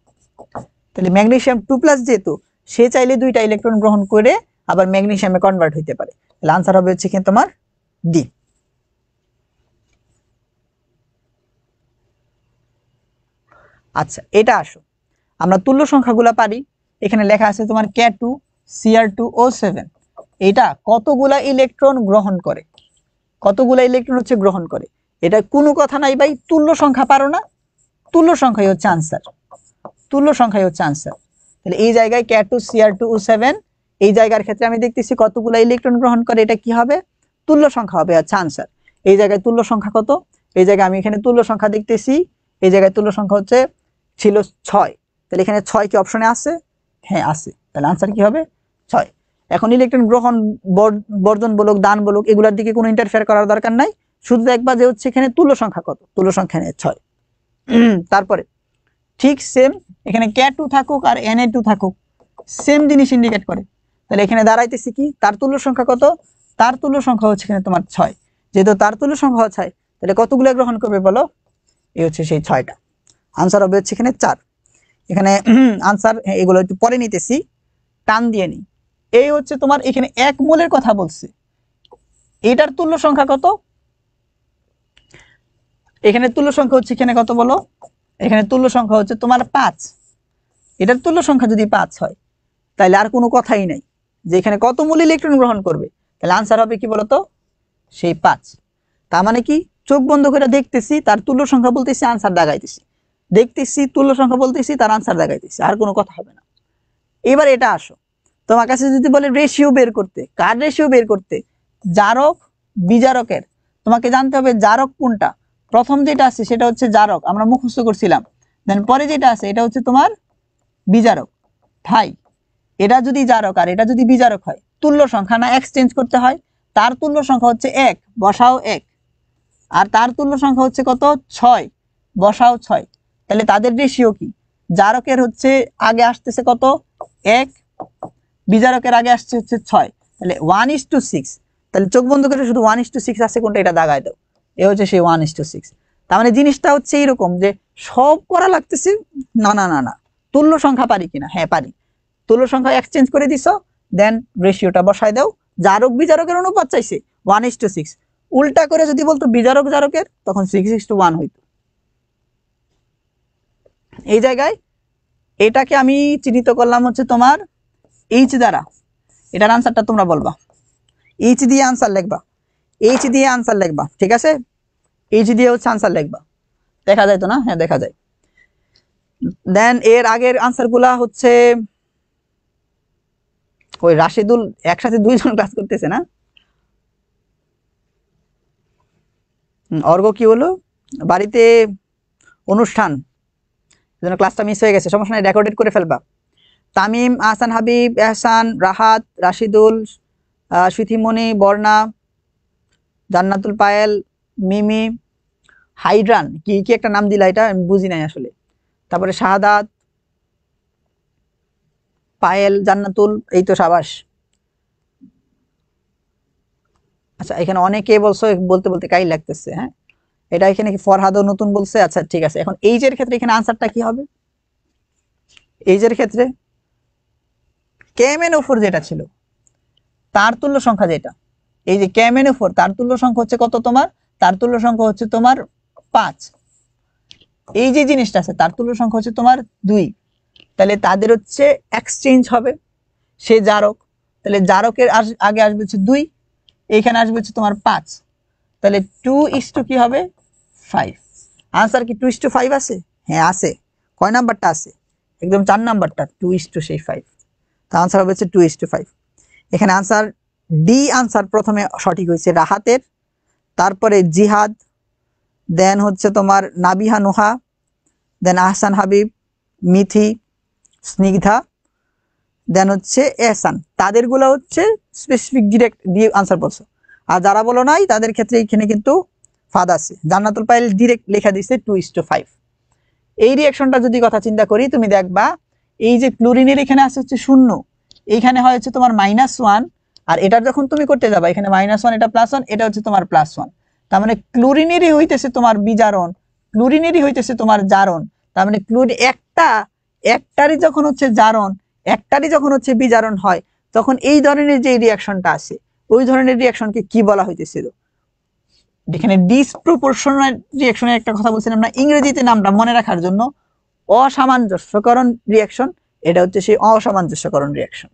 তাহলে ম্যাগনেসিয়াম 2+ যেহেতু, সে চাইলে দুইটা ইলেকট্রন গ্রহণ করে আবার ম্যাগনেসিয়ামে কনভার্ট হইতে পারে। তাহলে আনসার হবে হচ্ছে কি তোমার ডি। আচ্ছা এটা আসো, আমরা তুল্য সংখ্যাগুলো পারি। এখানে লেখা আছে তোমার K2 Cr2O7, এটা কতগুলা ইলেকট্রন গ্রহণ করে, কতগুলা ইলেকট্রন হচ্ছে গ্রহণ করে। এটা কোনো কথা নাই ভাই, তুল্য সংখ্যা পারো না, তুল্য সংখ্যাই হচ্ছে আনসার, তুল্য সংখ্যাই হচ্ছে আনসার। তাহলে এই জায়গায় K2 Cr2O7, এই জায়গার ক্ষেত্রে আমি দেখতেছি কতগুলা ইলেকট্রন গ্রহণ করে, এটা কি হবে, তুল্য সংখ্যা হবে, আচ্ছা আনসার। এই জায়গায় তুল্য সংখ্যা কত, এই জায়গায় আমি এখানে তুল্য সংখ্যা দেখতেছি, এই জায়গায় তুল্য সংখ্যা হচ্ছে ছিল 6, তাহলে এখানে 6 কি অপশনে আছে, হ্যাঁ আছে, তাহলে আনসার কি হবে 6। এখন ইলেকট্রন গ্রহণ বর্জন বলুক দান বলুক এগুলোর দিকে কোনো ইন্টারফেয়ার করার দরকার নাই, শুধু দেখবা যে হচ্ছে এখানে তুল্য সংখ্যা কত, তুল্য সংখ্যা নিয়ে 6। তারপরে ঠিক সেম এখানে K2 থাকুক আর Na2 থাকুক, সেম জিনিস ইন্ডিকেট করে। তাহলে এখানে দাঁড়াইতেছি কি, তার তুল্য সংখ্যা কত, তার তুল্য সংখ্যা হচ্ছে এখানে তোমার 6, যেহেতু তার তুল্য সংখ্যা 6 তাহলে কতগুলো গ্রহণ করবে বলো, এই হচ্ছে সেই 6টা, আনসার হবে হচ্ছে এখানে 4। এখানে আনসার এগুলো একটু পরে নিতেছি, টান দিয়ে নি। এই হচ্ছে তোমার এখানে 1 মোলের কথা বলছে, এটার তুল্য সংখ্যা কত, এখানে তুল্য সংখ্যা হচ্ছে এখানে কত বলো, এখানে তুল্য সংখ্যা হচ্ছে তোমার 5, এটার তুল্য সংখ্যা যদি 5 হয় তাহলে আর কোনো কথাই নাই যে এখানে কত মোল ইলেকট্রন গ্রহণ করবে, তাহলে আনসার হবে কি বলতো, সেই 5। তার মানে কি, চোখ বন্ধ করে দেখতেছি তার তুল্য সংখ্যা বলতেছি, আনসার দাগাইতেছি, দেখতেছি তুল্য সংখ্যা বলতেছি, তার আনসার দাগাইতেছি, আর কোনো কথা হবে না। এবার এটা আসো, তোমার কাছে যদি বলে রেশিও বের করতে, কার রেশিও বের করতে, জারক বিজারকের, তোমাকে জানতে হবে জারক কোনটা। প্রথম যেটা আছে সেটা হচ্ছে জারক, আমরা মুখস্থ করছিলাম, দেন পরে যেটা আছে এটা হচ্ছে তোমার বিজারক। ভাই এটা যদি জারক আর এটা যদি বিজারক হয়, তুল্য সংখ্যা না এক্সচেঞ্জ করতে হয়, তার তুল্য সংখ্যা হচ্ছে 1, বসাও 1, আর তার তুল্য সংখ্যা হচ্ছে কত 6, বসাও 6, তাহলে তাদের রেশিও কি, জারকের হচ্ছে আগে আসতেছে কত 1, বিজারকের আগে আসছে হচ্ছে 6, তাহলে 1:6। তাহলে চোখ বন্ধ করে শুধু 1:6 আছে কোনটা এটা দাগায় দাও, এ হচ্ছে সেই 1:6। তার মানে জিনিসটা হচ্ছে এইরকম যে সব করা লাগতেছে, না না না না, তুল্য সংখ্যা পারি কিনা, হ্যাঁ পারি, তুল্য সংখ্যা এক্সচেঞ্জ করে দিছো, দেন রেশিওটা বসায় দাও। জারক বিজারকের অনুপাত চাইছে 1:6, উল্টা করে যদি বলতো বিজারক জারকের তখন 6:1 হইতো। এই জায়গায় এটাকে আমি চিহ্নিত করলাম হচ্ছে তোমার এইচ দ্বারা, এটার আনসারটা তোমরা বলবা, এইচ দিয়ে আনসার লিখবা, এইচ দিয়ে আনসার লিখবা, ঠিক আছে, এইচ দিয়ে হচ্ছে আনসার লিখবা, দেখা যায় তো না, হ্যাঁ দেখা যায়। দেন এর আগের আনসার গুলা হচ্ছে ওই রাশিদুল একসাথে 2 জন ক্লাস করতেছে না, অর্ঘ কি হলো, বাড়িতে অনুষ্ঠান, এজন্য ক্লাসটা মিস হয়ে গেছে, সমস্যা নাই, রেকর্ডেড করে ফেলবা। তামিম, আহসান হাবিব, এহসান, রাহাত, রাশিদুল, সুথিমণি, বর্ণা, জান্নাতুল পায়েল, মিমি, হাইড্রান, কি কি একটা নাম দিলা এটা আমি বুঝি নাই আসলে, তারপরে শাহাদাত, পায়েল, জান্নাতুল, এই তো সাবাস। আচ্ছা এখানে অনেকে বলছো, বলতে বলতে কাই লাগতেছে, হ্যাঁ এটা এখানে কি ফরহাদও নতুন বলছে, আচ্ছা ঠিক আছে। এখন এইজের ক্ষেত্রে এখানে আনসারটা কি হবে, এইজের ক্ষেত্রে KMnO4 যেটা ছিল তার তুল্য সংখ্যা যেটা, এই যে KMnO4 তার তুল্য সংখ্যা হচ্ছে কত তোমার, তার তুল্য সংখ্যা হচ্ছে তোমার 5, এই যে জিনিসটা আছে তার তুল্য সংখ্যা হচ্ছে তোমার 2, তাহলে তাদের হচ্ছে এক্সচেঞ্জ হবে, সে জারক, তাহলে জারকের আগে আসবে হচ্ছে 2, এইখানে আসবে হচ্ছে তোমার 5, তাহলে 2:, কি হবে 5। আনসার কি 2:5 আছে, হ্যাঁ আছে, কয় নাম্বারটা আছে, একদম 4 নাম্বারটা, 2:5, তা আনসার হবে হচ্ছে 2:5। এখানে আনসার ডি আনসার প্রথমে সঠিক হয়েছে রাহাতের, তারপরে জিহাদ, দেন হচ্ছে তোমার নাবিহা নুহা, দেন আহসান হাবিব, মিথি, স্নিগ্ধা, দেন হচ্ছে এহসান, তাদেরগুলো হচ্ছে স্পেসিফিক ডিরেক্ট দিয়ে আনসার বলছো। আর যারা বলো নাই তাদের ক্ষেত্রে এখানে কিন্তু ফাদ আছে, জান্নাতুল পায়েল ডিরেক্ট লেখা দিছে 2:5। এই রিঅ্যাকশনটা যদি কথা চিন্তা করি তুমি দেখবা এই যে ক্লোরিনের এখানে আছে হচ্ছে 0, এইখানে হয় হচ্ছে তোমার -1, আর এটার যখন তুমি করতে যাবা এখানে -1, এটা +1, এটা হচ্ছে তোমার +1, তার মানে ক্লোরিনেরই হইতেছে তোমার বিজারণ, ক্লোরিনেরই হইতেছে তোমার জারণ, তার মানে ক্লোরিন একটারই যখন হচ্ছে জারণ, একটারই যখন হচ্ছে বিজারণ হয়, তখন এই ধরনের যে রিঅ্যাকশনটা আছে ওই ধরনের রিঅ্যাকশনকে কি বলা হইতেছিল, এখানে ডিসপ্রপোর্শনাল রিঅ্যাকশনের একটা কথা বলছিলাম না, ইংরেজিতে নামটা মনে রাখার জন্য অসামঞ্জস্যকরণ রিয়াকশন, এটা হচ্ছে সেই অসামঞ্জস্যকরণ রিয়াকশন।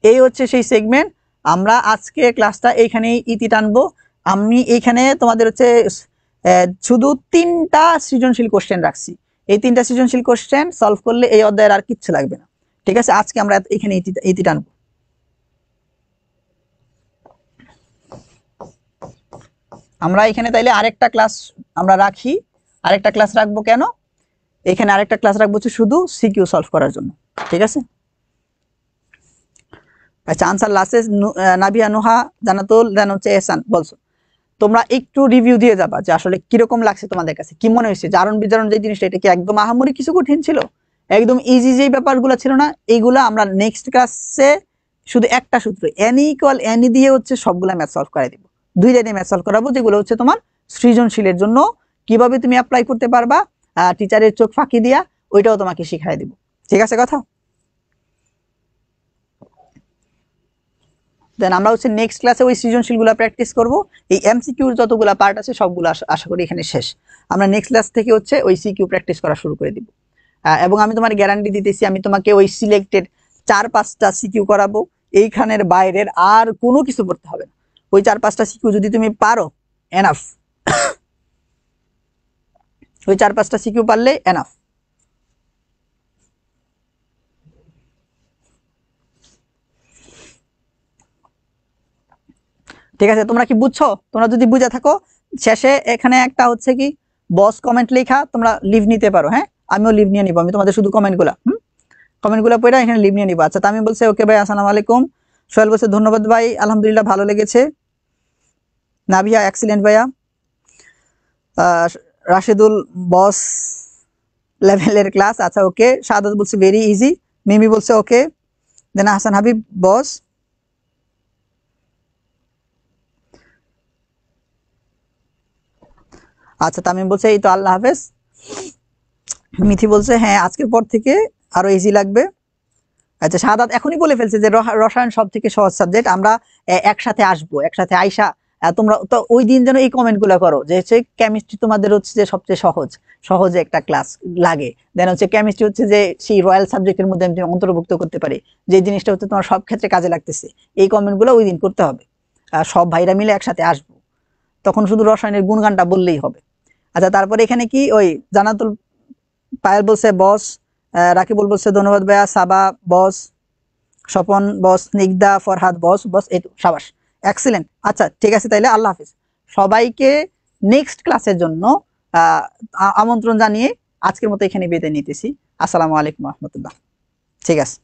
এই হচ্ছে সেই সেগমেন্ট। আমরা আজকে ক্লাসটা এইখানেই ইতি টানবো। আমি এইখানে তোমাদের হচ্ছে শুধু 3টা সৃজনশীল কোশ্চেন রাখছি। এই 3টা সৃজনশীল কোশ্চেন সলভ করলে এই অধ্যায়ের আর কিচ্ছু লাগবে না। ঠিক আছে, আজকে আমরা এখানে ইতি টানবো। আমরা এখানে তাইলে আরেকটা ক্লাস আমরা রাখি। আরেকটা ক্লাস রাখবো কেন? এখানে আরেকটা ক্লাস রাখবো শুধু সিকিউ সলভ করার জন্য। ঠিক আছে, আচ্ছা আনসার লাস্টে নাবিয়া নুহা জানাতুল দেন হচ্ছে এহসান বলছো। তোমরা একটু রিভিউ দিয়ে যাবা যে আসলে কিরকম লাগছে তোমাদের কাছে, কি মনে হয়েছে জারণ বিজারণ যে জিনিসটা, এটা কি একদম আহামরি কিছু কঠিন ছিল, একদম ইজি যে ব্যাপারগুলো ছিল না, এইগুলা আমরা নেক্সট ক্লাসে শুধু একটা সূত্র এনি ইকুয়াল এনি দিয়ে হচ্ছে সবগুলা ম্যাথ সলভ করে দিব। 2 লাইনে ম্যাথ সলভ করাবো, যেগুলো হচ্ছে তোমার সৃজনশীলের জন্য কিভাবে তুমি অ্যাপ্লাই করতে পারবা, টিচারের চোখ ফাঁকি দিয়া ওইটাও তোমাকে শিখাই দিব। ঠিক আছে কথা? দেন আমরা হচ্ছে নেক্সট ক্লাসে ওই সৃজনশীলগুলো প্র্যাকটিস করব। এই এমসিকিউর যতগুলো পার্ট আছে সবগুলো আশা করি এখানে শেষ। আমরা নেক্সট ক্লাস থেকে হচ্ছে ওই সিকিউ প্র্যাকটিস করা শুরু করে দিব। এবং আমি তোমার গ্যারান্টি দিতেছি, আমি তোমাকে ওই সিলেক্টেড 4-5টা সিকিউ করাবো, এইখানের বাইরের আর কোনো কিছু পড়তে হবে না। ওই 4-5টা সিকিউ যদি তুমি পারো এনাফ, ওই 4-5টা সিকিউ পারলে এনাফ। ঠিক আছে, তোমরা কি বুঝছো? তোমরা যদি বুঝে থাকো শেষে এখানে একটা হচ্ছে কি বস কমেন্ট লেখা, তোমরা লিভ নিতে পারো। হ্যাঁ, আমিও লিভ নিয়ে নিবো, আমি তোমাদের শুধু কমেন্টগুলো পড়ে এখানে লিভ নিয়ে নিবো। আচ্ছা তামিম বলছে ওকে ভাই আসসালামু আলাইকুম। সোহেল বলছে ধন্যবাদ ভাই, আলহামদুলিল্লাহ ভালো লেগেছে। নাভিয়া এক্সিলেন্ট ভাইয়া। রাশেদুল বস লেভেলের ক্লাস, আচ্ছা ওকে। শাহাদাত বলছে ভেরি ইজি। মিমি বলছে ওকে। দেন হাসান হাবিব বস। আচ্ছা তামিম বলছে এই তো আল্লাহ হাফেজ। মিথি বলছে হ্যাঁ আজকের পর থেকে আরো ইজি লাগবে। আচ্ছা শাহাদাত এখনই বলে ফেলছে যে রসায়ন সব থেকে সহজ সাবজেক্ট, আমরা একসাথে আসবো, একসাথে আইসা তোমরা তো ওই দিন যেন এই কমেন্ট গুলো করো যে হচ্ছে কেমিস্ট্রি তোমাদের হচ্ছে যে সবচেয়ে সহজে একটা ক্লাস লাগে। দেন হচ্ছে কেমিস্ট্রি হচ্ছে যে সেই রয়্যাল সাবজেক্টের মধ্যে আমি অন্তর্ভুক্ত করতে পারি, যে জিনিসটা হচ্ছে তোমার সব ক্ষেত্রে কাজে লাগতেছে। এই কমেন্ট গুলো ওই দিন করতে হবে। সব ভাইরা মিলে একসাথে আসবো, তখন শুধু রসায়নের গুণগানটা বললেই হবে। আচ্ছা তারপরে এখানে কি ওই জানাতুল পায়েল বলছে বস, রাকিবুল বলছে ধন্যবাদ ভাইয়া, সাবা বস, স্বপন বস, স্নিগ্ধা, ফরহাদ বস এই তো সাবাস, এক্সিলেন্ট। আচ্ছা ঠিক আছে, তাইলে আল্লাহ হাফিজ সবাইকে। নেক্সট ক্লাসের জন্য আমন্ত্রণ জানিয়ে আজকের মতো এখানে বিদায় নিতেছি। আসসালামু আলাইকুম রহমতুল্লাহ। ঠিক আছে।